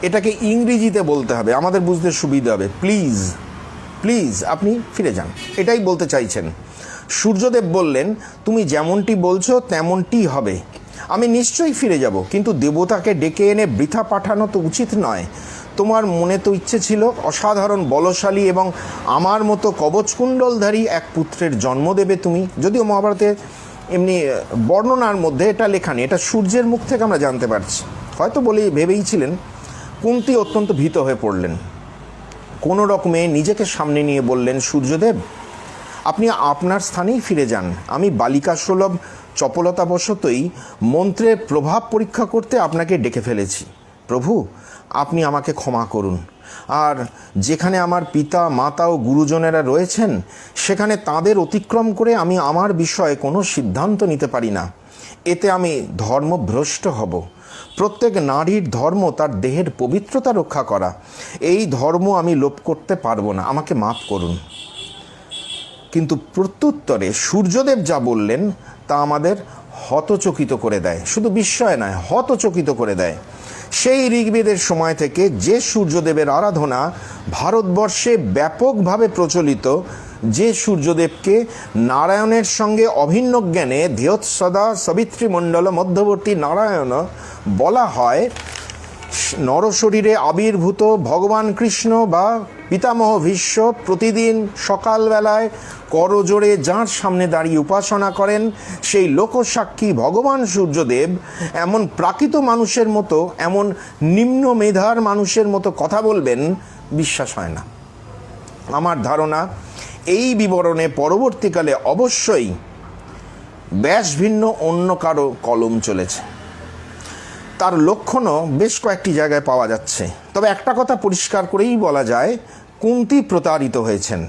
এটাকে ইংরেজিতে বলতে হবে, আমাদের বুঝতে সুবিধা হবে। প্লিজ প্লিজ আপনি ফিরে যান, এটাই বলতে চাইছেন। সূর্যদেব বললেন, তুমি যেমনটি বলছো তেমনটি হবে। আমি নিশ্চয়ই ফিরে যাব, কিন্তু দেবতাকে ডেকে এনে বৃথা পাঠানো তো উচিত নয়। তোমার মনে তো ইচ্ছে ছিল অসাধারণ বলশালী এবং আমার মতো কবচকুণ্ডলধারী এক পুত্রের জন্ম দেবে তুমি। যদিও মহাভারতে এমনি বর্ণনার মধ্যে এটা লেখা নেই, এটা সূর্যের মুখ থেকে আমরা জানতে পারছি। হয়তো ভেবেইছিলেন। কুন্তি অত্যন্ত ভীত হয়ে পড়লেন। কোনো রকমে নিজেকে সামনে নিয়ে বললেন, সূর্যদেব, আপনি আপনার স্থানেই ফিরে যান। আমি বালিকাসুলভ চপলতাবশতই মন্ত্রের প্রভাব পরীক্ষা করতে আপনাকে ডেকে ফেলেছি। প্রভু, আপনি আমাকে ক্ষমা করুন। আর যেখানে আমার পিতা মাতা ও গুরুজনেরা রয়েছেন সেখানে তাদের অতিক্রম করে আমি আমার বিষয়ে কোনো সিদ্ধান্ত নিতে পারি না। এতে আমি ধর্মভ্রষ্ট হব। প্রত্যেক নারীর ধর্ম তার দেহের পবিত্রতা রক্ষা করা। এই ধর্ম আমি লোপ করতে পারবো না, আমাকে মাফ করুন। কিন্তু প্রত্যুত্তরে সূর্যদেব যা বললেন তা আমাদের হতচকিত করে দেয়। শুধু বিস্ময় নয়, হতচকিত করে দেয়। সেই ঋগ্বেদের সময় থেকে যে সূর্যদেবের আরাধনা ভারতবর্ষে ব্যাপকভাবে প্রচলিত, যে সূর্যদেবকে নারায়ণের সঙ্গে অভিন্ন জ্ঞানে ধ্যেয়ৎসদা সবিতৃমণ্ডল মধ্যবর্তী নারায়ণ বলা হয়, নরশরীরে আবির্ভূত ভগবান কৃষ্ণ বা পিতামহ ভীষ্ম প্রতিদিন সকালবেলায় করজোড়ে যাঁর সামনে দাঁড়িয়ে উপাসনা করেন, সেই লোকসাক্ষী ভগবান সূর্যদেব এমন প্রাকৃত মানুষের মতো, এমন নিম্ন মেধার মানুষের মতো কথা বলবেন, বিশ্বাস হয় না। আমার ধারণা এই বিবরণে পরবর্তীকালে অবশ্যই ব্যাস ভিন্ন অন্য কারো কলম চলেছে। তার লক্ষণও বেশ কয়েকটি জায়গায় পাওয়া যাচ্ছে। তবে একটা কথা পরিষ্কার করেই বলা যায়, কুন্তি প্রতারিত হয়েছেন।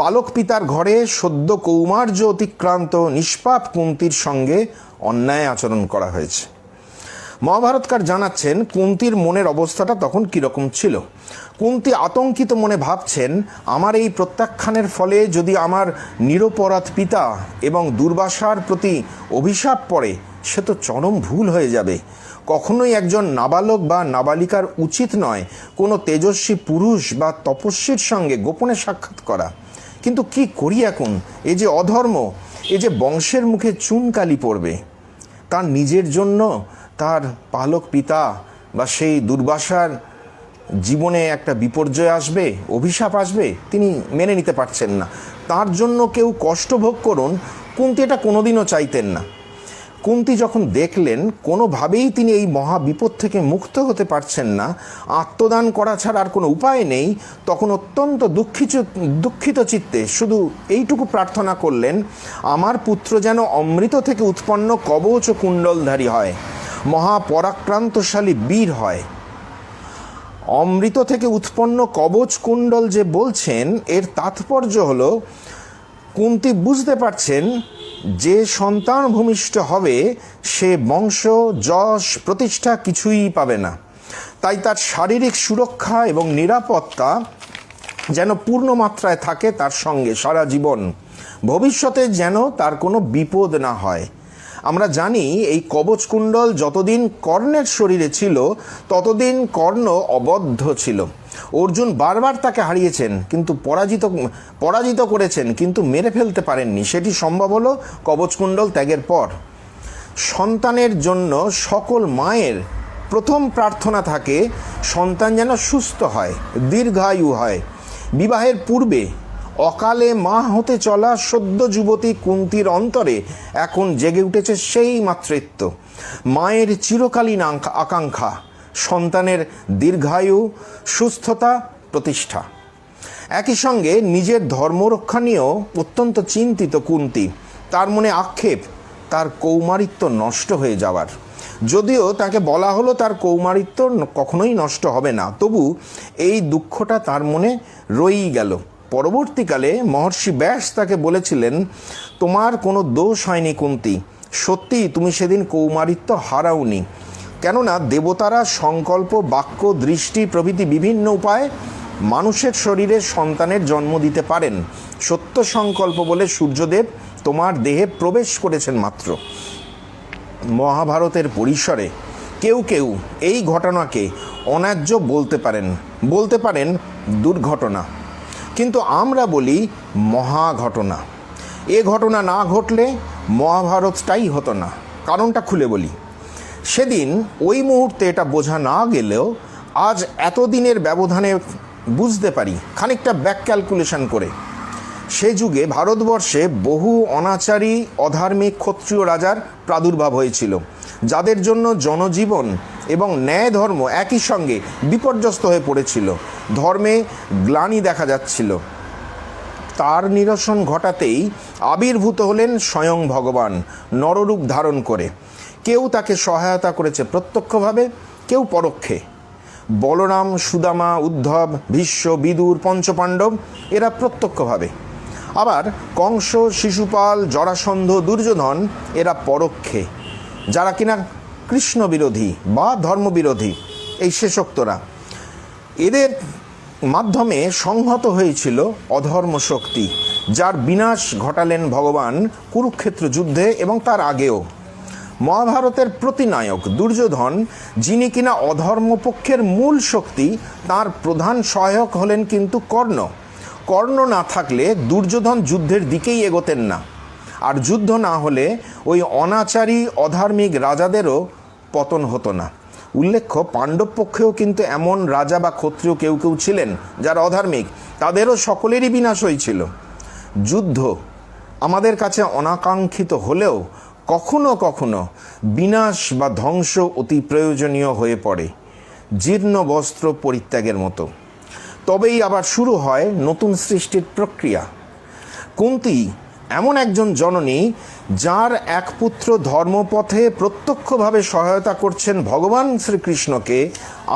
পালক পিতার ঘরে সদ্য কৌমার্য অতিক্রান্ত নিষ্পাপ কুন্তির সঙ্গে অন্যায় আচরণ করা হয়েছে। মহাভারতকার জানাচ্ছেন কুন্তির মনের অবস্থাটা তখন কীরকম ছিল। কুন্তি আতঙ্কিত মনে ভাবছেন, আমার এই প্রত্যাখ্যানের ফলে যদি আমার নিরপরাধ পিতা এবং দুর্বাসার প্রতি অভিশাপ পড়ে, সে তো চরম ভুল হয়ে যাবে। কখনোই একজন নাবালক বা নাবালিকার উচিত নয় কোনো তেজস্বী পুরুষ বা তপস্বীর সঙ্গে গোপনে সাক্ষাৎ করা। কিন্তু কি করি এখন? এ যে অধর্ম, এ যে বংশের মুখে চুনকালি পড়বে। তার নিজের জন্য তার পালক পিতা বা সেই দুর্বাসার জীবনে একটা বিপর্যয় আসবে, অভিশাপ আসবে, তিনি মেনে নিতে পারছেন না। তার জন্য কেউ কষ্ট ভোগ করুন, কুন্তি এটা কোনোদিনও চাইতেন না। কুন্তি যখন দেখলেন কোনোভাবেই তিনি এই মহা বিপদ থেকে মুক্ত হতে পারছেন না, আত্মদান করা ছাড়া আর কোনো উপায় নেই, তখন অত্যন্ত দুঃখিত চিত্তে শুধু এইটুকু প্রার্থনা করলেন, আমার পুত্র যেন অমৃত থেকে উৎপন্ন কবচ ও কুণ্ডলধারী হয়, মহাপরাক্রান্তশালী বীর হয়। অমৃত থেকে উৎপন্ন কবচ কুণ্ডল যে বলছেন, এর তাৎপর্য হলো কুন্তি বুঝতে পারছেন যে সন্তান ভূমিষ্ঠ হবে সে বংশ যশ প্রতিষ্ঠা কিছুই পাবে না। তাই তার শারীরিক সুরক্ষা এবং নিরাপত্তা যেন পূর্ণ মাত্রায় থাকে তার সঙ্গে সারা জীবন, ভবিষ্যতে যেন তার কোনো বিপদ না হয়। আমরা জানি এই কবচকুণ্ডল যতদিন কর্ণের শরীরে ছিল ততদিন কর্ণ অবদ্ধ ছিল। অর্জুন বারবার তাকে হারিয়েছেন, কিন্তু পরাজিত করেছেন, কিন্তু মেরে ফেলতে পারেননি। সেটি সম্ভব হলো কবচকুণ্ডল ত্যাগের পর। সন্তানের জন্য সকল মায়ের প্রথম প্রার্থনা থাকে সন্তান যেন সুস্থ হয়, দীর্ঘায়ু হয়। বিবাহের পূর্বে অকালে মা হতে চলা সদ্য যুবতী কুন্তির অন্তরে এখন জেগে উঠেছে সেই মাতৃত্ব, মায়ের চিরকালীন আকাঙ্ক্ষা, সন্তানের দীর্ঘায়ু, সুস্থতা, প্রতিষ্ঠা। একই সঙ্গে নিজের ধর্মরক্ষা নিয়েও অত্যন্ত চিন্তিত কুন্তি। তার মনে আক্ষেপ তার কৌমারিত্ব নষ্ট হয়ে যাওয়ার। যদিও তাকে বলা হলো তার কৌমারিত্ব কখনোই নষ্ট হবে না, তবু এই দুঃখটা তার মনে রয়েই গেল। পরবর্তীকালে মহর্ষি ব্যাস তাকে বলেছিলেন, তোমার কোনো দোষ হয়নি কুন্তি, সত্যিই তুমি সেদিন কৌমারিত্ব হারাওনি। কেননা দেবতারা সংকল্প, বাক্য, দৃষ্টি প্রভৃতি বিভিন্ন উপায়ে মানুষের শরীরে সন্তানের জন্ম দিতে পারেন। সত্য সংকল্প বলে সূর্যদেব তোমার দেহে প্রবেশ করেছেন মাত্র। মহাভারতের পরিসরে কেউ কেউ এই ঘটনাকে অন্যায্য বলতে পারেন দুর্ঘটনা, কিন্তু আমরা বলি মহাঘটনা। এ ঘটনা না ঘটলে মহাভারতটাই হতো না। কারণটা খুলে বলি। সেদিন ওই মুহূর্তে এটা বোঝা না গেলেও আজ এতদিনের ব্যবধানে বুঝতে পারি খানিকটা ব্যাক ক্যালকুলেশন করে। সে যুগে ভারতবর্ষে বহু অনাচারী অধার্মিক ক্ষত্রিয় রাজার প্রাদুর্ভাব হয়েছিল, যাদের জন্য জনজীবন এবং ন্যায় ধর্ম একই সঙ্গে বিপর্যস্ত হয়ে পড়েছিল। ধর্মে গ্লানি দেখা যাচ্ছিল। তার নিরসন ঘটাতেই আবির্ভূত হলেন স্বয়ং ভগবান নররূপ ধারণ করে। কেউ তাকে সহায়তা করেছে প্রত্যক্ষভাবে, কেউ পরোক্ষে। বলরাম, সুদামা, উদ্ধব, ভীষ্ম, বিদুর, পঞ্চপাণ্ডব এরা প্রত্যক্ষভাবে। আবার কংস, শিশুপাল, জরাসন্ধ, দুর্যোধন এরা পরোক্ষে, যারা কিনা কৃষ্ণ বিরোধী বা ধর্মবিরোধী, এই শেষোক্তরা। এদের মাধ্যমে সংহত হয়েছিল অধর্ম শক্তি, যার বিনাশ ঘটালেন ভগবান কুরুক্ষেত্র যুদ্ধে এবং তার আগেও। মহাভারতের প্রতিনায়ক দুর্যোধন, যিনি কিনা অধর্মপক্ষের মূল শক্তি, তার প্রধান সহায়ক হলেন কিন্তু কর্ণ। কর্ণ না থাকলে দুর্যোধন যুদ্ধের দিকেই এগোতেন না, আর যুদ্ধ না হলে ওই অনাচারী অধার্মিক রাজাদেরও পতন হতো না। উল্লেখ্য, পাণ্ডব পক্ষেও কিন্তু এমন রাজা বা ক্ষত্রিয় কেউ কেউ ছিলেন যারা অধার্মিক, তাদেরও সকলেরই বিনাশ হয়েছিল। যুদ্ধ আমাদের কাছে অনাকাঙ্ক্ষিত হলেও কখনো কখনো বিনাশ বা ধ্বংস অতি প্রয়োজনীয় হয়ে পড়ে, জীর্ণ বস্ত্র পরিত্যাগের মতো। তবেই আবার শুরু হয় নতুন সৃষ্টির প্রক্রিয়া। কুন্তী এমন একজন জননী, যার এক পুত্র ধর্মপথে প্রত্যক্ষভাবে সহায়তা করছেন ভগবান শ্রীকৃষ্ণকে,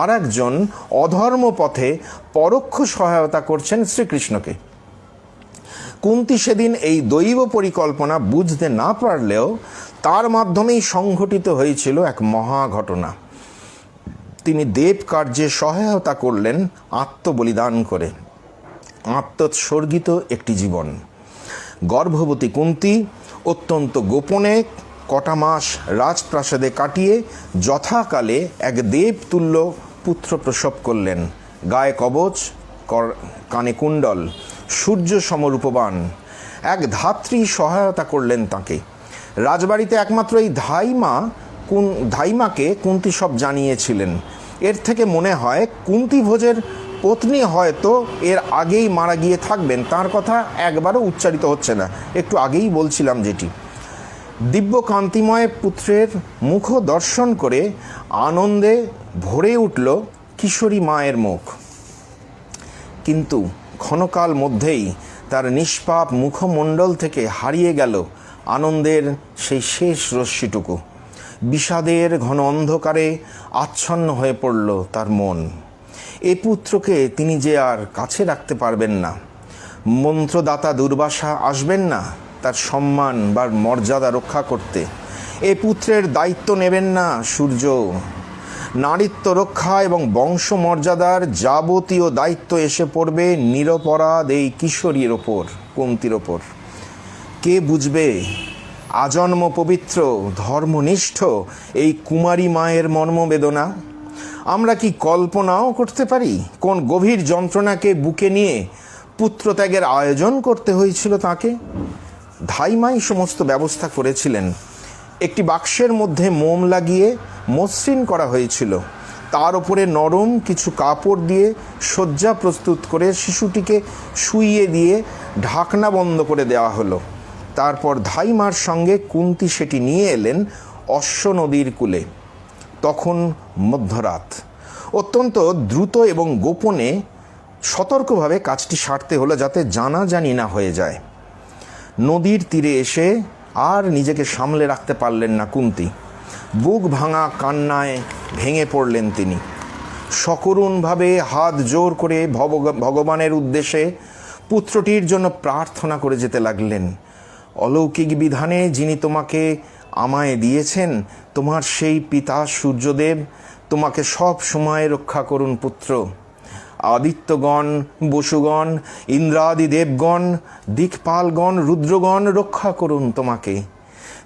আর একজন অধর্মপথে পরোক্ষ সহায়তা করছেন শ্রীকৃষ্ণকে। কুন্তী সেদিন এই দৈব পরিকল্পনা বুঝতে না পারলেও তার মাধ্যমেই সংঘটিত হয়েছিল এক মহাঘটনা। তিনি দেব কার্যে সহায়তা করলেন আত্মবলিদান করে। আত্মোৎসর্গিত একটি জীবন। গর্ভবতী কুন্তী অত্যন্ত গোপনে কটা মাস রাজপ্রাসাদে কাটিয়ে যথাকালে এক দেবতুল্য পুত্র প্রসব করলেন। গায়ে কবচ, কানে কুণ্ডল, সূর্য সমরূপবান। এক ধাত্রী সহায়তা করলেন তাকে। রাজবাড়িতে একমাত্র এই ধাইমাকে কুন্তী সব জানিয়েছিলেন। এর থেকে মনে হয় কুন্তী ভোজের পত্নী হয়তো এর আগেই মারা গিয়ে থাকবেন, তার কথা একবারও উচ্চারিত হচ্ছে না, একটু আগেই বলছিলাম যেটি। দিব্য কান্তিময় পুত্রের মুখ দর্শন করে আনন্দে ভরে উঠল কিশোরী মায়ের মুখ। কিন্তু ক্ষণকাল মধ্যেই তার নিষ্পাপ মুখমণ্ডল থেকে হারিয়ে গেল আনন্দের সেই শেষ রশ্মিটুকু। বিষাদের ঘন অন্ধকারে আচ্ছন্ন হয়ে পড়ল তার মন। এ পুত্রকে তিনি যে আর কাছে রাখতে পারবেন না। মন্ত্রদাতা দুর্বাসা আসবেন না, তার সম্মান বা মর্যাদা রক্ষা করতে। এ পুত্রের দায়িত্ব নেবেন না সূর্য। নারীত্ব রক্ষা এবং বংশমর্যাদার যাবতীয় দায়িত্ব এসে পড়বে নিরপরাধ এই কিশোরীর ওপর, কুন্তির ওপর। কে বুঝবে আজন্ম পবিত্র ধর্মনিষ্ঠ এই কুমারী মায়ের মর্মবেদনা? আমরা কি কল্পনাও করতে পারি কোন গভীর যন্ত্রণাকে বুকে নিয়ে পুত্রত্যাগের আয়োজন করতে হয়েছিল তাকে? ধাইমাই সমস্ত ব্যবস্থা করেছিলেন। একটি বাক্সের মধ্যে মোম লাগিয়ে মসৃণ করা হয়েছিল, তার উপরে নরম কিছু কাপড় দিয়ে শয্যা প্রস্তুত করে শিশুটিকে শুইয়ে দিয়ে ঢাকনা বন্ধ করে দেওয়া হলো। তারপর ধাইমার সঙ্গে কুন্তি সেটি নিয়ে এলেন অশ্ব নদীর কূলে। তখন মধ্যরাত। অত্যন্ত দ্রুত এবং গোপনে সতর্কভাবে কাজটি সারতে হলো যাতে জানাজানি না হয়ে যায়। নদীর তীরে এসে আর নিজেকে সামলে রাখতে পারলেন না কুন্তি। বুক ভাঙা কান্নায় ভেঙে পড়লেন তিনি। সকরুণভাবে হাত জোর করে ভগবানের উদ্দেশ্যে পুত্রটির জন্য প্রার্থনা করে যেতে লাগলেন। অলৌকিক বিধানে যিনি তোমাকে আমায় দিয়েছেন, তোমার সেই পিতা সূর্যদেব তোমাকে সব সময় রক্ষা করুন পুত্র। আদিত্যগণ, বসুগণ, ইন্দ্রাদি দেবগণ, দিকপালগণ, রুদ্রগণ রক্ষা করুন তোমাকে।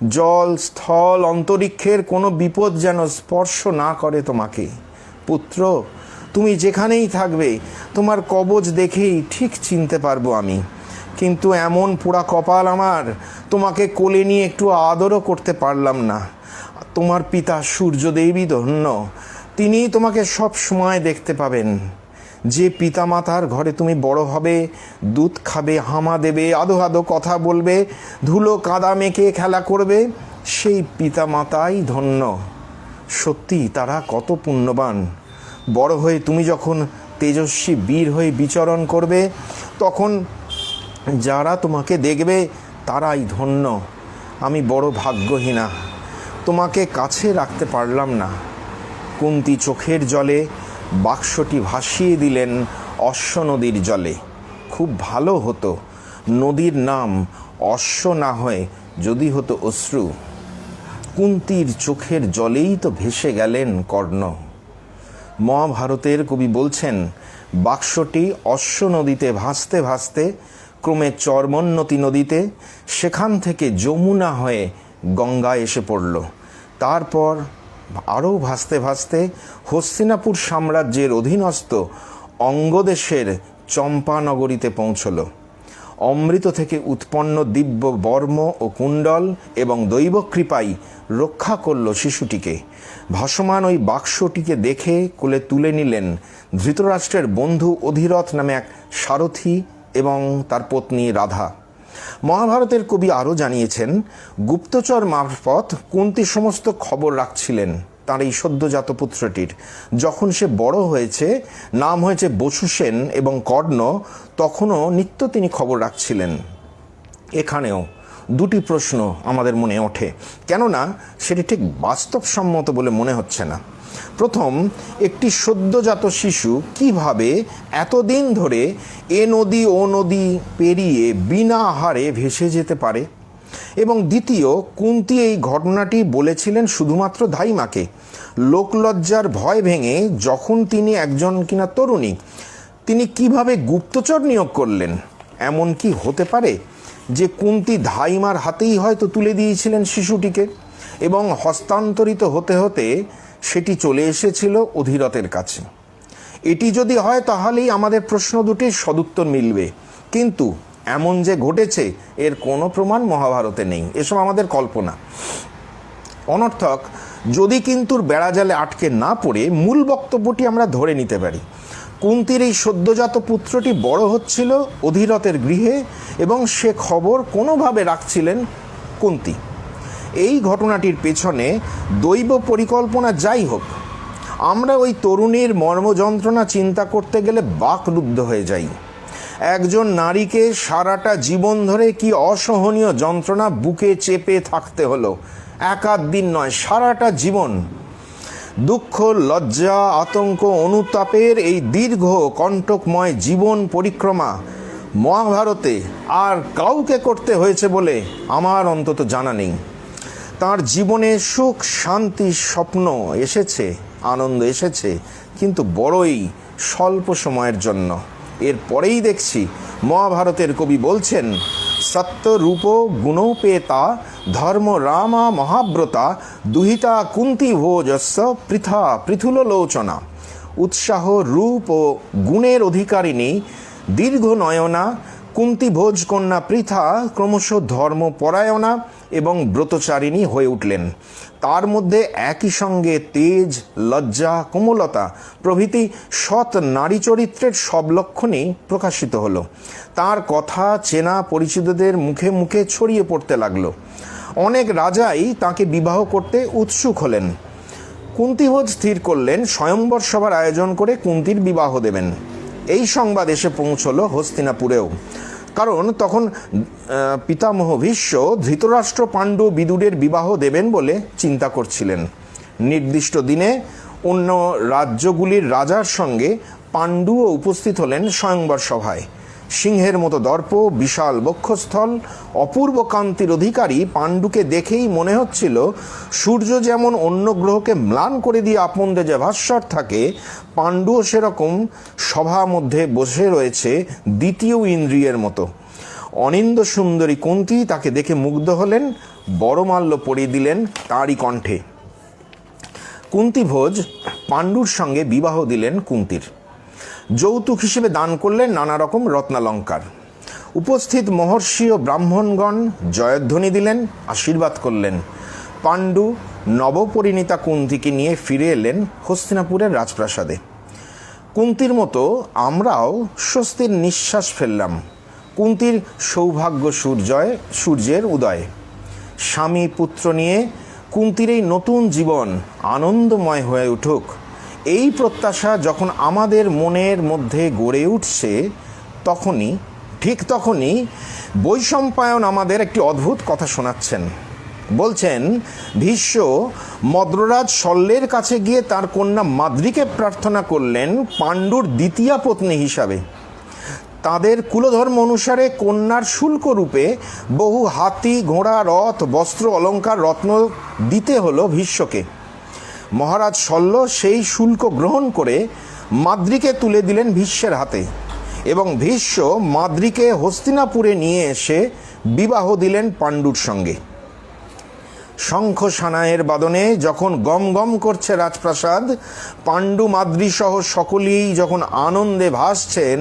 জল, স্থল, অন্তরিক্ষের কোনো বিপদ যেন স্পর্শ না করে তোমাকে। পুত্র, তুমি যেখানেই থাকবে তোমার কবচ দেখেই ঠিক চিনতে পারবো আমি। কিন্তু এমন পোড়া কপাল আমার, তোমাকে কোলে নিয়ে একটু আদরও করতে পারলাম না। তোমার পিতা সূর্যদেবই ধন্য, তিনিই তোমাকে সব সময় দেখতে পাবেন। যে পিতামাতার ঘরে তুমি বড় হবে, দুধ খাবে, হামা দেবে, আদো আদো কথা বলবে, ধুলো কাদা মেখে খেলা করবে, সেই পিতামাতাই ধন্য। সত্যি তারা কত পুণ্যবান। বড় হয়ে তুমি যখন তেজস্বী বীর হয়ে বিচরণ করবে, তখন যারা তোমাকে দেখবে তারাই ধন্য। আমি বড় ভাগ্যহীনা, তোমাকে কাছে রাখতে পারলাম না। কুন্তি চোখের জলে বাক্সটি ভাসিয়ে দিলেন অশ্ব নদীর জলে। খুব ভালো হতো নদীর নাম অশ্ব না হয় যদি হতো অশ্রু। কুন্তির চোখের জলেই তো ভেসে গেলেন কর্ণ। মহাভারতের কবি বলছেন, বাক্সটি অশ্ব নদীতে ভাসতে ভাসতে ক্রমে চর্মোন্নতি নদীতে, সেখান থেকে যমুনা হয়ে গঙ্গায় এসে পড়ল। তারপর আরও ভাসতে ভাসতে হস্তিনাপুর সাম্রাজ্যের অধীনস্থ অঙ্গদেশের চম্পানগরীতে পৌঁছল। অমৃত থেকে উৎপন্ন দিব্য বর্ম ও কুণ্ডল এবং দৈবকৃপাই রক্ষা করল শিশুটিকে। ভাসমান ওই বাক্সটিকে দেখে কোলে তুলে নিলেন ধৃতরাষ্ট্রের বন্ধু অধিরথ নামে এক সারথি এবং তার পত্নী রাধা। মহাভারতের কবি আরও জানিয়েছেন, গুপ্তচর মারফত কুন্তি সমস্ত খবর রাখছিলেন তার এই সদ্যজাত পুত্রটির। যখন সে বড় হয়েছে, নাম হয়েছে বসুসেন এবং কর্ণ, তখনও নিত্য তিনি খবর রাখছিলেন। এখানেও দুটি প্রশ্ন আমাদের মনে ওঠে, কেননা সেটি ঠিক বাস্তবসম্মত বলে মনে হচ্ছে না। প্রথম, একটি সদ্যজাত শিশু কিভাবে এতদিন ধরে এ নদী ও নদী পেরিয়ে বিনা আহারে ভেসে যেতে পারে? এবং দ্বিতীয়, কুন্তি এই ঘটনাটি বলেছিলেন শুধুমাত্র ধাইমাকে। লোকলজ্জার ভয় ভেঙে যখন তিনি একজন কিনা তরুণী, তিনি কিভাবে গুপ্তচর নিয়োগ করলেন? এমন কি হতে পারে যে কুন্তি ধাইমার হাতেই হয়তো তুলে দিয়েছিলেন শিশুটিকে এবং হস্তান্তরিত হতে হতে সেটি চলে এসেছিল অধিরথের কাছে? এটি যদি হয় তাহলেই আমাদের প্রশ্ন দুটির সদুত্তর মিলবে। কিন্তু এমন যে ঘটেছে এর কোনো প্রমাণ মহাভারতে নেই, এসব আমাদের কল্পনা। অনর্থক যদি কিন্তুর বেড়াজালে আটকে না পড়ে মূল বক্তব্যটি আমরা ধরে নিতে পারি। কুন্তির এই সদ্যজাত পুত্রটি বড় হচ্ছিল অধিরথের গৃহে এবং সে খবর কোনোভাবে রাখছিলেন কুন্তি। এই ঘটনাটির পেছনে দৈব পরিকল্পনা যাই হোক, আমরা ওই তরুণীর মর্মযন্ত্রণা চিন্তা করতে গেলে বাকরুদ্ধ হয়ে যাই। একজন নারীকে সারাটা জীবন ধরে কি অসহনীয় যন্ত্রণা বুকে চেপে থাকতে হলো, এক আধ দিন নয়, সারাটা জীবন। দুঃখ, লজ্জা, আতঙ্ক, অনুতাপের এই দীর্ঘ কণ্টকময় জীবন পরিক্রমা মহাভারতে আর কাউকে করতে হয়েছে বলে আমার অন্তত জানা নেই। তার জীবনে সুখ শান্তি স্বপ্ন এসেছে, আনন্দ এসেছে, কিন্তু বড়ই স্বল্প সময়ের জন্য। এরপরেই দেখছি মহাভারতের কবি বলছেন, সত্য রূপ গুণোপেতা ধর্ম রামা মহাব্রতা দুহিতা কুন্তি ভোজস্য পৃথা পৃথুলোচনা। উৎসাহ রূপ ও গুণের অধিকারিণী দীর্ঘ নয়না কুন্তি ভোজ কন্যা পৃথা ক্রমশ ধর্মপরায়ণা এবং ব্রতচারিণী হয়ে উঠলেন। তার মধ্যে একই সঙ্গে তেজ, লজ্জা, কোমলতা প্রভৃতি সৎ নারী চরিত্রের সব লক্ষণই প্রকাশিত হলো। তার কথা চেনা পরিচিতদের মুখে মুখে ছড়িয়ে পড়তে লাগলো। অনেক রাজাই তাকে বিবাহ করতে উৎসুক হলেন। কুন্তিভোজ স্থির করলেন স্বয়ংবর সভার আয়োজন করে কুন্তির বিবাহ দেবেন। এই সংবাদ এসে পৌঁছলো হস্তিনাপুরেও, কারণ তখন পিতামহ ভীষ্ম ধৃতরাষ্ট্র পাণ্ডু বিদুরের বিবাহ দেবেন বলে চিন্তা করছিলেন। নির্দিষ্ট দিনে অন্য রাজ্যগুলির রাজার সঙ্গে পাণ্ডুও উপস্থিত হলেন স্বয়ংবর সভায়। সিংহের মতো দর্প, বিশাল বক্ষস্থল, অপূর্ব কান্তির অধিকারী পাণ্ডুকে দেখেই মনে হচ্ছিল সূর্য যেমন অন্য গ্রহকে ম্লান করে দিয়ে আপন দেজে ভাস্বর থাকে, পাণ্ডুও সেরকম সভা মধ্যে বসে রয়েছে দ্বিতীয় ইন্দ্রিয়ের মতো। অনিন্দ সুন্দরী কুন্তী তাকে দেখে মুগ্ধ হলেন, বড়মাল্য পরিয়ে দিলেন তাঁরই কণ্ঠে। কুন্তিভোজ পাণ্ডুর সঙ্গে বিবাহ দিলেন কুন্তির। যৌতুক হিসেবে দান করলেন নানা রকম রত্নালঙ্কার। উপস্থিত মহর্ষি ও ব্রাহ্মণগণ জয়ধ্বনি দিলেন, আশীর্বাদ করলেন। পাণ্ডু নবপরিণীতা কুন্তিকে নিয়ে ফিরে এলেন হস্তিনাপুরের রাজপ্রাসাদে। কুন্তির মতো আমরাও স্বস্তির নিঃশ্বাস ফেললাম। কুন্তির সৌভাগ্য সূর্যের উদয়। স্বামী পুত্র নিয়ে কুন্তির এই নতুন জীবন আনন্দময় হয়ে উঠুক, এই প্রত্যাশা যখন আমাদের মনের মধ্যে গড়ে উঠছে, ঠিক তখনই বৈশম্পায়ন আমাদের একটি অদ্ভুত কথা শোনাচ্ছেন। বলছেন, ভীষ্ম মদ্ররাজ শল্যের কাছে গিয়ে তার কন্যা মাদ্রীকে প্রার্থনা করলেন পাণ্ডুর দ্বিতীয়া পত্নী হিসাবে। তাদের কুলধর্ম অনুসারে কন্যার শুল্ক রূপে বহু হাতি, ঘোড়া, রথ, বস্ত্র, অলঙ্কার, রত্ন দিতে হলো ভীষ্মকে। মহারাজ শল্য সেই শুল্ক গ্রহণ করে মাদ্রীকে তুলে দিলেন ভীষ্মের হাতে, এবং ভীষ্ম মাদ্রীকে হস্তিনাপুরে নিয়ে এসে বিবাহ দিলেন পাণ্ডুর সঙ্গে। শঙ্খ সানাইয়ের বাদনে যখন গম গম করছে রাজপ্রাসাদ, পাণ্ডু মাদ্রী সহ সকলেই যখন আনন্দে ভাসছেন,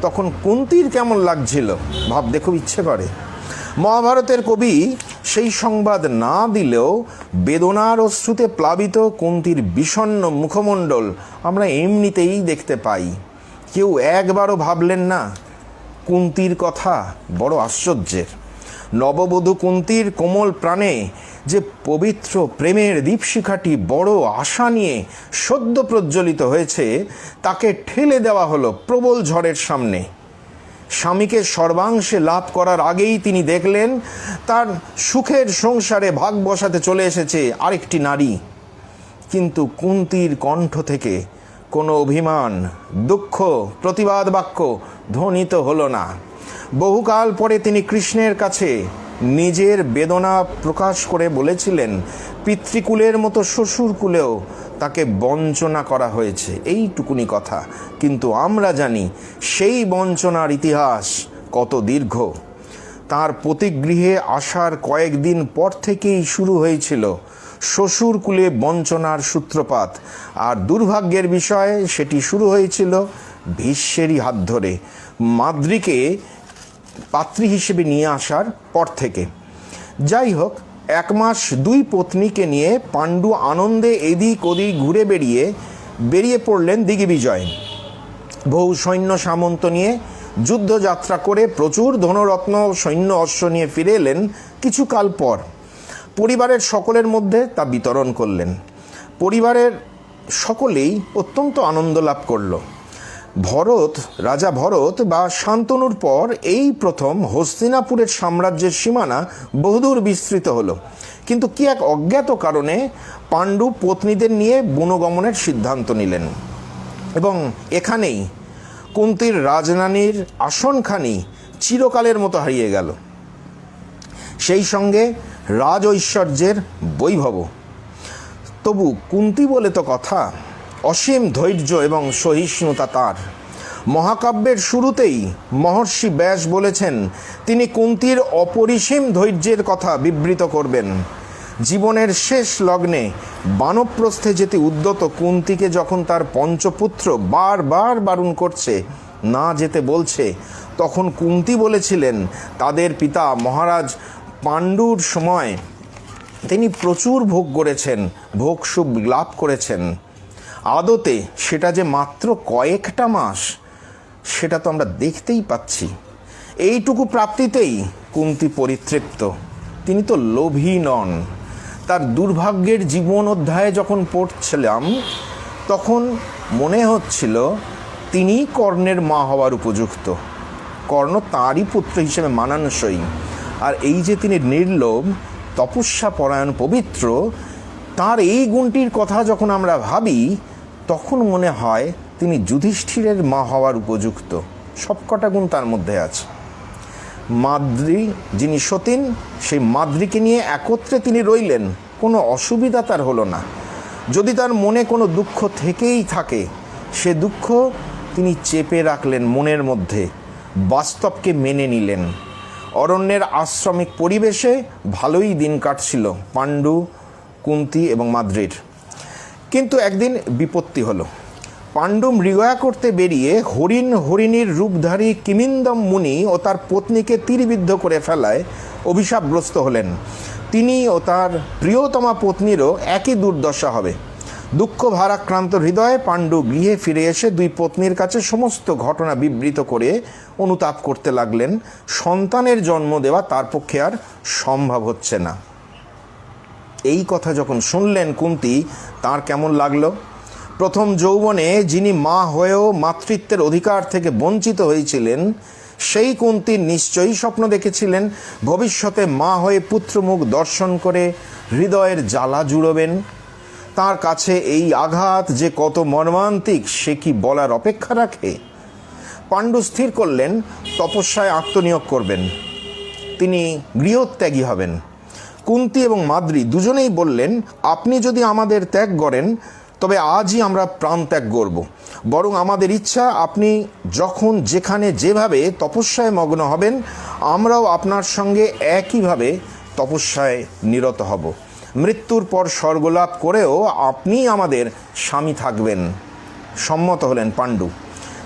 তখন কুন্তির কেমন লাগছিল ভাবতে খুব ইচ্ছে করে। মহাভারতের কবি সেই সংবাদ না দিলেও বেদনার অশ্রুতে প্লাবিত কুন্তির বিষণ্ণ মুখমণ্ডল আমরা এমনিতেই দেখতে পাই। কেউ একবারও ভাবলেন না কুন্তির কথা? বড় আশ্চর্যের। নববধূ কুন্তির কোমল প্রাণে যে পবিত্র প্রেমের দীপশিখাটি বড় আশা নিয়ে সদ্য প্রজ্বলিত হয়েছে, তাকে ঠেলে দেওয়া হলো প্রবল ঝড়ের সামনে। স্বামীকে সর্বাংশে লাভ করার আগেই তিনি দেখলেন তার সুখের সংসারে ভাগ বসাতে চলে এসেছে আরেকটি নারী। কিন্তু কুন্তির কণ্ঠ থেকে কোনো অভিমান, দুঃখ, প্রতিবাদ বাক্য ধ্বনিত হলো না। বহুকাল পরে তিনি কৃষ্ণের কাছে নিজের বেদনা প্রকাশ করে বলেছিলেন, পিতৃকুলের মতো শ্বশুরকুলেও তাকে বঞ্চনা করা হয়েছে, এইটুকুনি কথা। কিন্তু আমরা জানি সেই বঞ্চনার ইতিহাস কত দীর্ঘ। তার পতিগৃহে আসার কয়েকদিন পর থেকেই শুরু হয়েছিল শ্বশুরকুলে বঞ্চনার সূত্রপাত, আর দুর্ভাগ্যের বিষয় সেটি শুরু হয়েছিল ভীষ্মেরই হাত ধরে, মাদ্রীকে পাত্রী হিসেবে নিয়ে আসার পর থেকে। যাই হোক, 1 মাস 2 পত্নীকে নিয়ে পাণ্ডু আনন্দে এদিক ওদিক ঘুরে বেরিয়ে পড়লেন দিগ্বিজয়। বহু সৈন্য সামন্ত নিয়ে যুদ্ধযাত্রা করে প্রচুর ধনরত্ন সৈন্য অশ্ব নিয়ে ফিরে এলেন কিছুকাল পর। পরিবারের সকলের মধ্যে তা বিতরণ করলেন। পরিবারের সকলেই অত্যন্ত আনন্দ লাভ করল। রাজা ভরত বা শান্তনুর পর এই প্রথম হস্তিনাপুরের সাম্রাজ্যের সীমানা বহুদূর বিস্তৃত হলো। কিন্তু কি এক অজ্ঞাত কারণে পাণ্ডু পত্নীদের নিয়ে বনগমনের সিদ্ধান্ত নিলেন, এবং এখানেই কুন্তির রাজরানীর আসনখানি চিরকালের মতো হারিয়ে গেল, সেই সঙ্গে রাজ ঐশ্বর্যের বৈভব। তবু কুন্তি বলে তো কথা, অসীম ধৈর্য এবং সহিষ্ণুতা তার। মহাকাব্যের শুরুতেই মহর্ষি ব্যাস বলেছেন তিনি কুন্তির অপরিসীম ধৈর্যের কথা বিবৃত করবেন। জীবনের শেষ লগ্নে বানপ্রস্থে যেতে উদ্যত কুন্তিকে যখন তার পঞ্চপুত্র বারবার বারণ করছে, না যেতে বলছে, তখন কুন্তি বলেছিলেন তাদের পিতা মহারাজ পাণ্ডুর সময় তিনি প্রচুর ভোগ করেছেন, ভোগ সুখ লাভ করেছেন। আদতে সেটা যে মাত্র কয়েকটা মাস, সেটা তো আমরা দেখতেই পাচ্ছি। এইটুকু প্রাপ্তিতেই কুন্তি পরিতৃপ্ত। তিনি তো লোভী নন। তার দুর্ভাগ্যের জীবন অধ্যায়ে যখন পড়ছিলাম তখন মনে হচ্ছিল তিনি কর্ণের মা হওয়ার উপযুক্ত। কর্ণ তাঁরই পুত্র হিসেবে মানানসই। আর এই যে তিনি নির্লোভ, তপস্যা পরায়ণ, পবিত্র, তার এই গুণটির কথা যখন আমরা ভাবি তখন মনে হয় তিনি যুধিষ্ঠিরের মা হওয়ার উপযুক্ত। সবকটা গুণ তার মধ্যে আছে। মাদ্রী যিনি সতীন, সেই মাদ্রীকে নিয়ে একত্রে তিনি রইলেন, কোনো অসুবিধা তার হলো না। যদি তার মনে কোনো দুঃখ থেকেই থাকে, সে দুঃখ তিনি চেপে রাখলেন মনের মধ্যে, বাস্তবকে মেনে নিলেন। অরণ্যের আশ্রমিক পরিবেশে ভালোই দিন কাটছিল পাণ্ডু, কুন্তি এবং মাদ্রীর। কিন্তু একদিন বিপত্তি হলো। পাণ্ডু মৃগয়া করতে বেরিয়ে হরিণীর রূপধারী কিমিন্দম মুনি ও তার পত্নীকে তীরবিদ্ধ করে ফেলায় অভিশাপগ্রস্ত হলেন। তিনি ও তার প্রিয়তমা পত্নীরও একই দুর্দশা হবে। দুঃখ ভারাক্রান্ত হৃদয়ে পাণ্ডু গৃহে ফিরে এসে দুই পত্নীর কাছে সমস্ত ঘটনা বিবৃত করে অনুতাপ করতে লাগলেন। সন্তানের জন্ম দেওয়া তার পক্ষে আর সম্ভব হচ্ছে না। এই কথা যখন শুনলেন কুন্তি, তার কেমন লাগলো? প্রথম যৌবনে যিনি মা হয়েও মাতৃত্বের অধিকার থেকে বঞ্চিত হয়েছিলেন, সেই কুন্তি নিশ্চয়ই স্বপ্ন দেখেছিলেন ভবিষ্যতে মা হয়ে পুত্রমুখ দর্শন করে হৃদয়ের জ্বালা জুড়বেন। তার কাছে এই আঘাত যে কত মর্মান্তিক সে কি বলার অপেক্ষা রাখে? পাণ্ডু স্থির করলেন তপস্যায় আত্মনিয়োগ করবেন, তিনি গৃহত্যাগী হবেন। কুন্তি এবং মাদ্রী দুজনেই বললেন, আপনি যদি আমাদের ত্যাগ করেন তবে আজই আমরা প্রাণ ত্যাগ করব। বরং আমাদের ইচ্ছা আপনি যখন যেখানে যেভাবে তপস্যায় মগ্ন হবেন, আমরাও আপনার সঙ্গে একইভাবে তপস্যায় নিরত হব। মৃত্যুর পর স্বর্গলাভ করেও আপনি আমাদের স্বামী থাকবেন। সম্মত হলেন পাণ্ডু।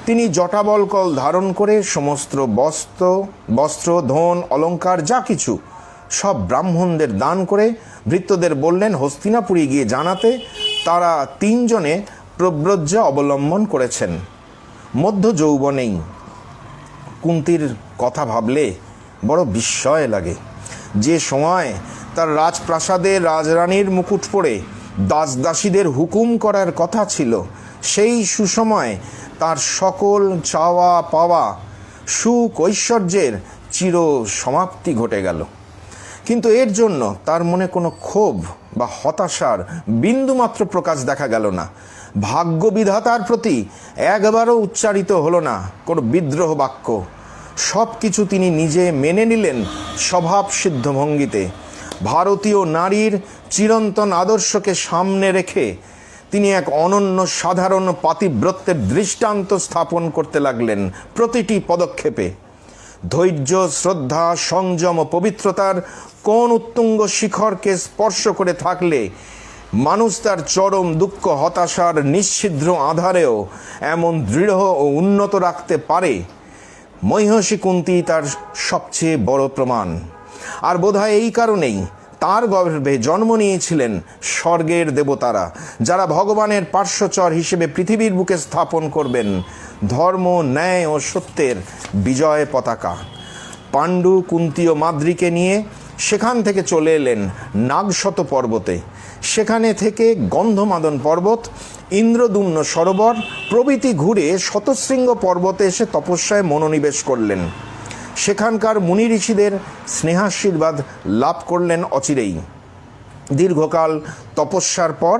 তিনি জটাবলকল ধারণ করে সমস্ত বস্ত্র, ধন, অলঙ্কার যা কিছু সব ব্রাহ্মণদের দান করে ভৃত্যদের বললেন হস্তিনাপুরে গিয়ে জানাতে তারা তিনজনে প্রব্রজ্যা অবলম্বন করেছেন। মধ্য যৌবনেই কুন্তির কথা ভাবলে বড় বিস্ময় লাগে। যে সময় তার রাজপ্রাসাদে রাজরানীর মুকুট পরে দাসদাসীদের হুকুম করার কথা ছিল, সেই সুসময় তার সকল চাওয়া পাওয়া, সুখ ঐশ্বর্যের চির সমাপ্তি ঘটে গেল। কিন্তু এর জন্য তার মনে কোনো ক্ষোভ বা হতাশার বিন্দুমাত্র প্রকাশ দেখা গেল না। ভাগ্য বিধাতার প্রতি একবারও উচ্চারিত হলো না কোনো বিদ্রোহ বাক্য। সব কিছু তিনি নিজে মেনে নিলেন স্বভাবসিদ্ধ ভঙ্গিতে। ভারতীয় নারীর চিরন্তন আদর্শকে সামনে রেখে তিনি এক অনন্য সাধারণ পাতিব্রত্যের দৃষ্টান্ত স্থাপন করতে লাগলেন প্রতিটি পদক্ষেপে। ধৈর্য, শ্রদ্ধা, সংযম ও পবিত্রতার কোন উত্তুঙ্গ শিখরকে স্পর্শ করে থাকলে মানুষ তার চরম দুঃখ হতাশার নিশ্ছিদ্র আধারেও এমন দৃঢ় ও উন্নত রাখতে পারে, মহিষী কুন্তী তার সবচেয়ে বড় প্রমাণ। আর বোধহয় এই কারণেই তার গর্ভে জন্ম নিয়েছিলেন স্বর্গের দেবতারা, যারা ভগবানের পার্শ্বচর হিসেবে পৃথিবীর বুকে স্থাপন করবেন ধর্ম, ন্যায় ও সত্যের বিজয় পতাকা। পাণ্ডু, কুন্তী ও মাদ্রীকে নিয়ে সেখান থেকে চলে এলেন নাগশত পর্বতে। সেখানে থেকে গন্ধমাদন পর্বত, ইন্দ্রদুম্ন সরোবর প্রভৃতি ঘুরে শতশৃঙ্গ পর্বতে এসে তপস্যায় মনোনিবেশ করলেন। সেখানকার মুনি ঋষিদের স্নেহাশীর্বাদ লাভ করলেন অচিরেই। দীর্ঘকাল তপস্যার পর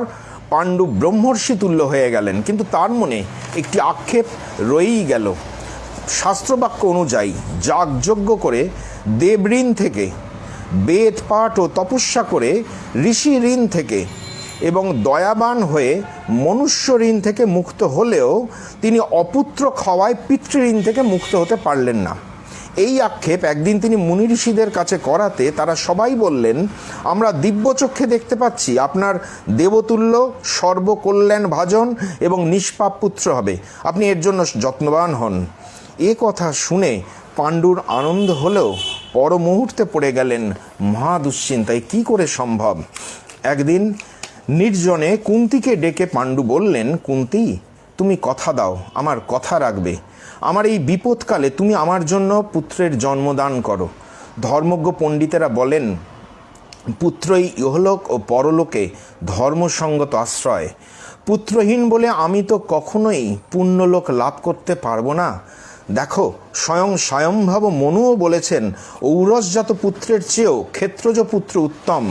পাণ্ডু ব্রহ্মর্ষি তুল্য হয়ে গেলেন, কিন্তু তার মনে একটি আক্ষেপ রয়েই গেল। শাস্ত্রবাক্য অনুযায়ী যাগযজ্ঞ করে দেবঋণ থেকে, বেদ পাঠ ও তপস্যা করে ঋষি ঋণ থেকে এবং দয়াবান হয়ে মনুষ্য ঋণ থেকে মুক্ত হলেও তিনি অপুত্র খাওয়ায় পিতৃঋণ থেকে মুক্ত হতে পারলেন না। এই আক্ষেপ একদিন তিনি মুনি ঋষিদের কাছে করাতে তারা সবাই বললেন, আমরা দিব্যচক্ষে দেখতে পাচ্ছি আপনার দেবতুল্য সর্বকল্যাণ ভাজন এবং নিষ্পাপ পুত্র হবে, আপনি এর জন্য যত্নবান হন। এ কথা শুনে পাণ্ডুর আনন্দ হলেও পর মুহূর্তে পড়ে গেলেন মহা দুশ্চিন্তায়। কী করে সম্ভব? একদিন নির্জনে কুন্তিকে ডেকে পাণ্ডু বললেন, কুন্তি, তুমি কথা দাও, আমার কথা রাখবে। আমার এই বিপদকালে তুমি আমার জন্য পুত্রের জন্মদান করো। ধর্মজ্ঞ পণ্ডিতেরা বলেন, পুত্রই ইহলোক ও পরলোকে ধর্মসঙ্গত আশ্রয়। পুত্রহীন বলে আমি তো কখনোই পুণ্যলোক লাভ করতে পারবো না। দেখো, স্বয়ংভাব মনুও বলেছেন, ঔরসজাত পুত্রের চেয়েও ক্ষেত্রজ পুত্র উত্তম।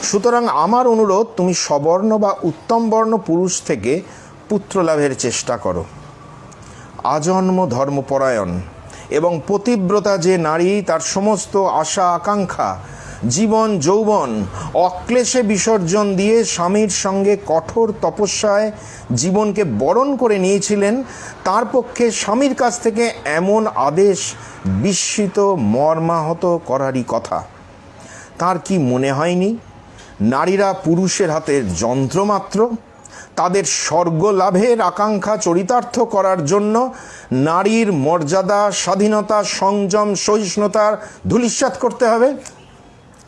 সুতরাং আমার অনুরোধ, তুমি সবর্ণ বা উত্তম বর্ণ পুরুষ থেকে পুত্র লাভের চেষ্টা করো। আজন্ম ধর্মপরায়ণ এবং পতিব্রতা যে নারী তার সমস্ত আশা আকাঙ্ক্ষা জীবন যৌবন অক্লেশে বিসর্জন দিয়ে স্বামীর সঙ্গে কঠোর তপস্যায় জীবনকে বরণ করে নিয়েছিলেন, তার পক্ষে স্বামীর কাছ থেকে এমন আদেশ বিস্মিত মর্মাহত করারই কথা। তার কি মনে হয়নি নারীরা পুরুষের হাতের যন্ত্রমাত্র? তাদের স্বর্গ লাভের আকাঙ্ক্ষা চরিতার্থ করার জন্য নারীর মর্যাদা, স্বাধীনতা, সংযম, সহিষ্ণুতার ধূলিসাৎ করতে হবে?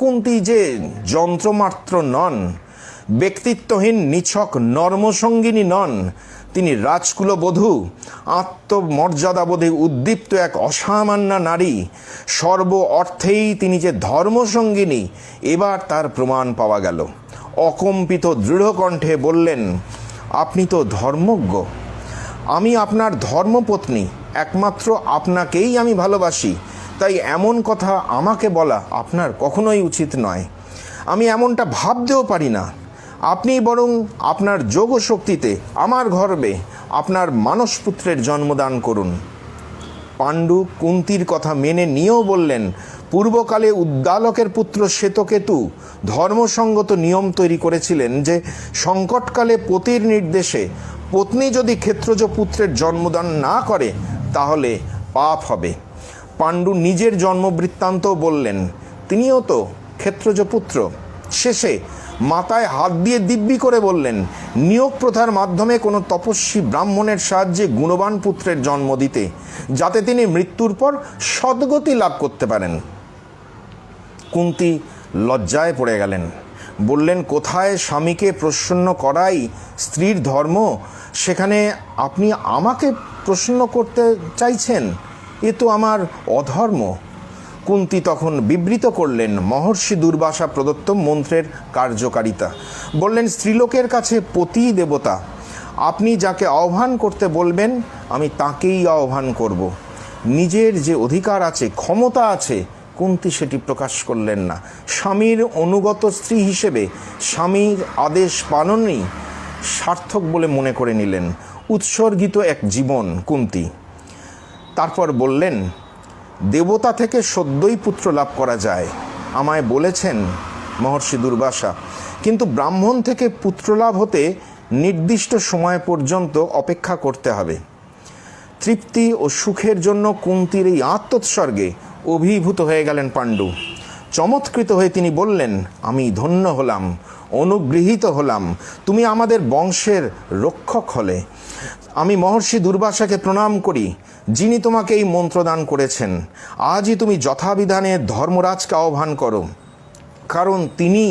কুন্তী যে যন্ত্রমাত্র নন, ব্যক্তিত্বহীন নিছক নর্মসঙ্গিনী নন, তিনি রাজকুলবধূ, আত্মমর্যাদাবোধে উদ্দীপ্ত এক অসামান্যা নারী। সর্ব অর্থেই তিনি যে ধর্মসঙ্গিনী, এবার তার প্রমাণ পাওয়া গেল। অকম্পিত দৃঢ়কণ্ঠে বললেন, আপনি তো ধর্মজ্ঞ, আমি আপনার ধর্মপত্নী, একমাত্র আপনাকেই আমি ভালোবাসি, তাই এমন কথা আমাকে বলা আপনার কখনোই উচিত নয়। আমি এমনটা ভাবতেও পারি না। আপনি বরং আপনার যোগ শক্তিতে আমার গর্ভে আপনার মানসপুত্রের জন্মদান করুন। পাণ্ডু কুন্তির কথা মেনে নিয়েও বললেন, পূর্বকালে উদ্দালকের পুত্র শ্বেতকেতু ধর্মসঙ্গত নিয়ম তৈরি করেছিলেন যে সংকটকালে পতির নির্দেশে পত্নী যদি ক্ষেত্রজ পুত্রের জন্মদান না করে তাহলে পাপ হবে। পাণ্ডু নিজের জন্মবৃত্তান্তও বললেন, তিনিও তো ক্ষেত্রজ পুত্র। শেষে মাথায় হাত দিয়ে দিব্যি করে বললেন, নিয়োগ প্রথার মাধ্যমে কোনো তপস্বী ব্রাহ্মণের সাহায্যে গুণবান পুত্রের জন্ম দিতে, যাতে তিনি মৃত্যুর পর সদ্গতি লাভ করতে পারেন। কুন্তী লজ্জায় পড়ে গেলেন, বললেন, কোথায় স্বামীকে প্রসন্ন করাই স্ত্রীর ধর্ম, সেখানে আপনি আমাকে প্রসন্ন করতে চাইছেন? এ তো আমার অধর্ম। কুন্তী তখন বিবৃত করলেন মহর্ষি দুর্বাসা প্রদত্ত মন্ত্রের কার্যকারিতা। বললেন, স্ত্রীলোকের কাছে পতি দেবতা, আপনি যাকে আহ্বান করতে বলবেন আমি তাকেই আহ্বান করব। নিজের যে অধিকার আছে, ক্ষমতা আছে, কুন্তী সেটি প্রকাশ করলেন না। স্বামীর অনুগত স্ত্রী হিসেবে স্বামীর আদেশ পালনই সার্থক বলে মনে করে নিলেন। উৎসর্গিত এক জীবন কুন্তী। তারপর বললেন, দেবতা থেকে সদ্যই পুত্র লাভ করা যায়, আমায় বলেছেন মহর্ষি দুর্বাসা, কিন্তু ব্রাহ্মণ থেকে পুত্রলাভ হতে নির্দিষ্ট সময় পর্যন্ত অপেক্ষা করতে হবে। তৃপ্তি ও সুখের জন্য কুন্তীর এই আত্মোৎসর্গে অভিভূত হয়ে গেলেন পাণ্ডু। চমৎকৃত হয়ে তিনি বললেন, আমি ধন্য হলাম, অনুগৃহীত হলাম, তুমি আমাদের বংশের রক্ষক হলে। আমি মহর্ষি দুর্বাসাকে প্রণাম করি, যিনি তোমাকে এই মন্ত্রদান করেছেন। আজই তুমি যথাবিধানে ধর্মরাজকে আহ্বান করো, কারণ তিনি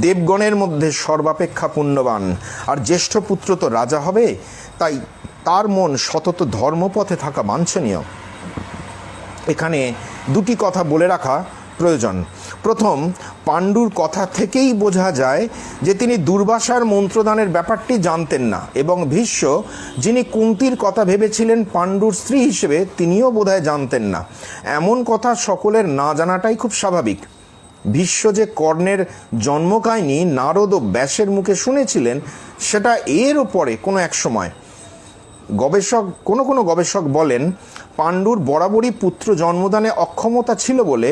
দেবগণের মধ্যে সর্বাপেক্ষা পুণ্যবান, আর জ্যেষ্ঠ পুত্র তো রাজা হবে, তাই তার মন সতত ধর্মপথে থাকা বাঞ্ছনীয়। এখানে দুটি কথা বলে রাখা প্রয়োজন। প্রথম, পাণ্ডুর কথা থেকেই বোঝা যায় যে তিনি দুর্বাসার মন্ত্রদানের ব্যাপারটি জানতেন না, এবং ভীষ্ম, যিনি কুন্তীর কথা ভেবেছিলেন পাণ্ডুর স্ত্রী হিসেবে, তিনিও বোধহয় জানতেন না। এমন কথা সকলের না জানাটাই খুব স্বাভাবিক। ভীষ্ম যে কর্ণের জন্মকাহিনী নারদ ও ব্যাসের মুখে শুনেছিলেন সেটা এরও পরে কোনো এক সময়। কোনো গবেষক বলেন পাণ্ডুর বরাবরই পুত্র জন্মদানে অক্ষমতা ছিল বলে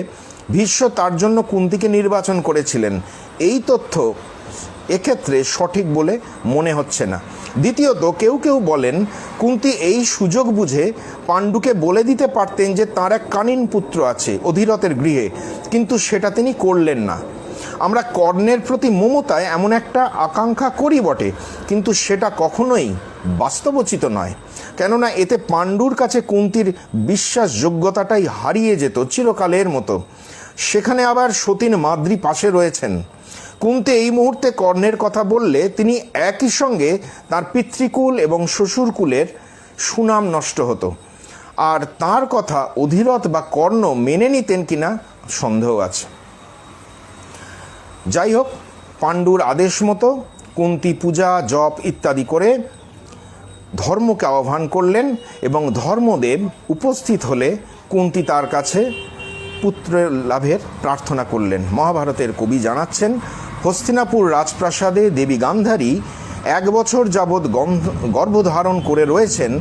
ভীষ্ম তার জন্য কুন্তিকে নির্বাচন করেছিলেন। এই তথ্য এক্ষেত্রে সঠিক বলে মনে হচ্ছে না। দ্বিতীয়ত, কেউ কেউ বলেন কুন্তি এই সুযোগ বুঝে পাণ্ডুকে বলে দিতে পারতেন যে তার এক কানীন পুত্র আছে অধিরথের গৃহে, কিন্তু সেটা তিনি করলেন না। আমরা কর্ণের প্রতি মমতায় এমন একটা আকাঙ্ক্ষা করি বটে, কিন্তু সেটা কখনোই বাস্তবোচিত নয়, কেননা এতে পাণ্ডুর কাছে কুন্তির বিশ্বাসযোগ্যতাটাই হারিয়ে যেত চিরকালের মতো। সেখানে আবার সতীন মাদ্রী পাশে রয়েছেন। কুন্তি এই মুহূর্তে কর্ণের কথা বললে তিনি একই সঙ্গে তার পিতৃকুল এবং শ্বশুরকুলের সুনাম নষ্ট হতো, আর তার কথা অধিরথ বা কর্ণ মেনে নিতেন কিনা সন্দেহ আছে। যাই হোক, পাণ্ডুর আদেশ মতো কুন্তি পূজা জপ ইত্যাদি করে ধর্মকে আহ্বান করলেন এবং ধর্মদেব উপস্থিত হলে কুন্তি তার কাছে পুত্র লাভের প্রার্থনা করলেন। মহাভারতের কবি জানাচ্ছেন, হস্তিনাপুর রাজপ্রাসাদে দেবী গান্ধারী 1 বছর যাবৎ গর্ভধারণ করে রয়েছেন।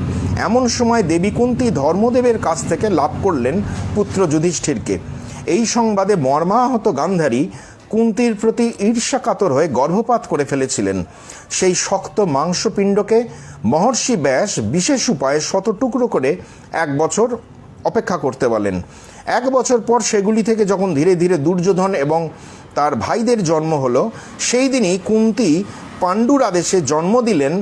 এমন সময় দেবী কুন্তি ধর্মদেবের কাছ থেকে লাভ করলেন পুত্র যুধিষ্ঠিরকে। এই সংবাদে মর্মাহত গান্ধারী কুন্তির প্রতি ঈর্ষাকাতর হয়ে গর্ভপাত করে ফেলেছিলেন। সেই শক্ত মাংসপিণ্ডকে মহর্ষি ব্যাস বিশেষ উপায়ে 100 টুকরো করে 1 বছর অপেক্ষা করতে বলেন। 1 বছর পর সেগুলি থেকে যখন ধীরে ধীরে দুর্যোধন এবং তার ভাইদের জন্ম হলো, সেই দিনই কুন্তি পাণ্ডুর আদেশে জন্ম দিলেন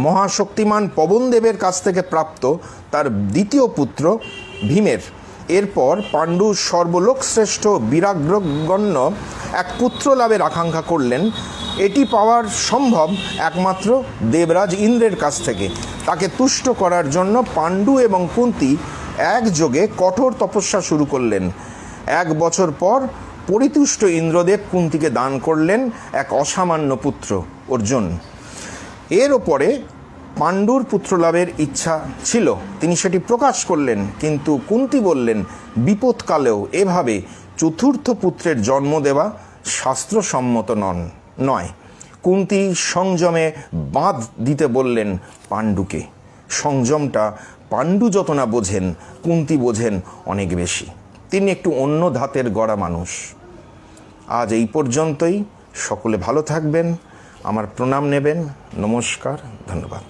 মহাশক্তিমান পবনদেবের কাছ থেকে প্রাপ্ত তার দ্বিতীয় পুত্র ভীমের। এরপর পাণ্ডু সর্বলোক শ্রেষ্ঠ বীরাগ্রগণ্য এক পুত্র লাভের আকাঙ্ক্ষা করলেন। এটি পাওয়ার সম্ভব একমাত্র দেবরাজ ইন্দ্রের কাছ থেকে। তাকে তুষ্ট করার জন্য পাণ্ডু এবং কুন্তি একযোগে কঠোর তপস্যা শুরু করলেন। 1 বছর পর পরিতুষ্ট ইন্দ্রদেব কুন্তিকে দান করলেন এক অসামান্য পুত্র অর্জুন। এর ওপরে পাণ্ডুর পুত্রলাভের ইচ্ছা ছিল, তিনি সেটি প্রকাশ করলেন, কিন্তু কুন্তি বললেন বিপদকালেও এভাবে চতুর্থ পুত্রের জন্ম দেওয়া শাস্ত্রসম্মত নয়। কুন্তি সংযমে বাঁধ দিতে বললেন পাণ্ডুকে। সংযমটা পাণ্ডু যত না বোঝেন, কুন্তি বোঝেন অনেক বেশি। তিনি একটু অন্য ধাতের গড়া মানুষ। আজ এই পর্যন্তই। সকলে ভালো থাকবেন, আমার প্রণাম নেবেন। নমস্কার, ধন্যবাদ।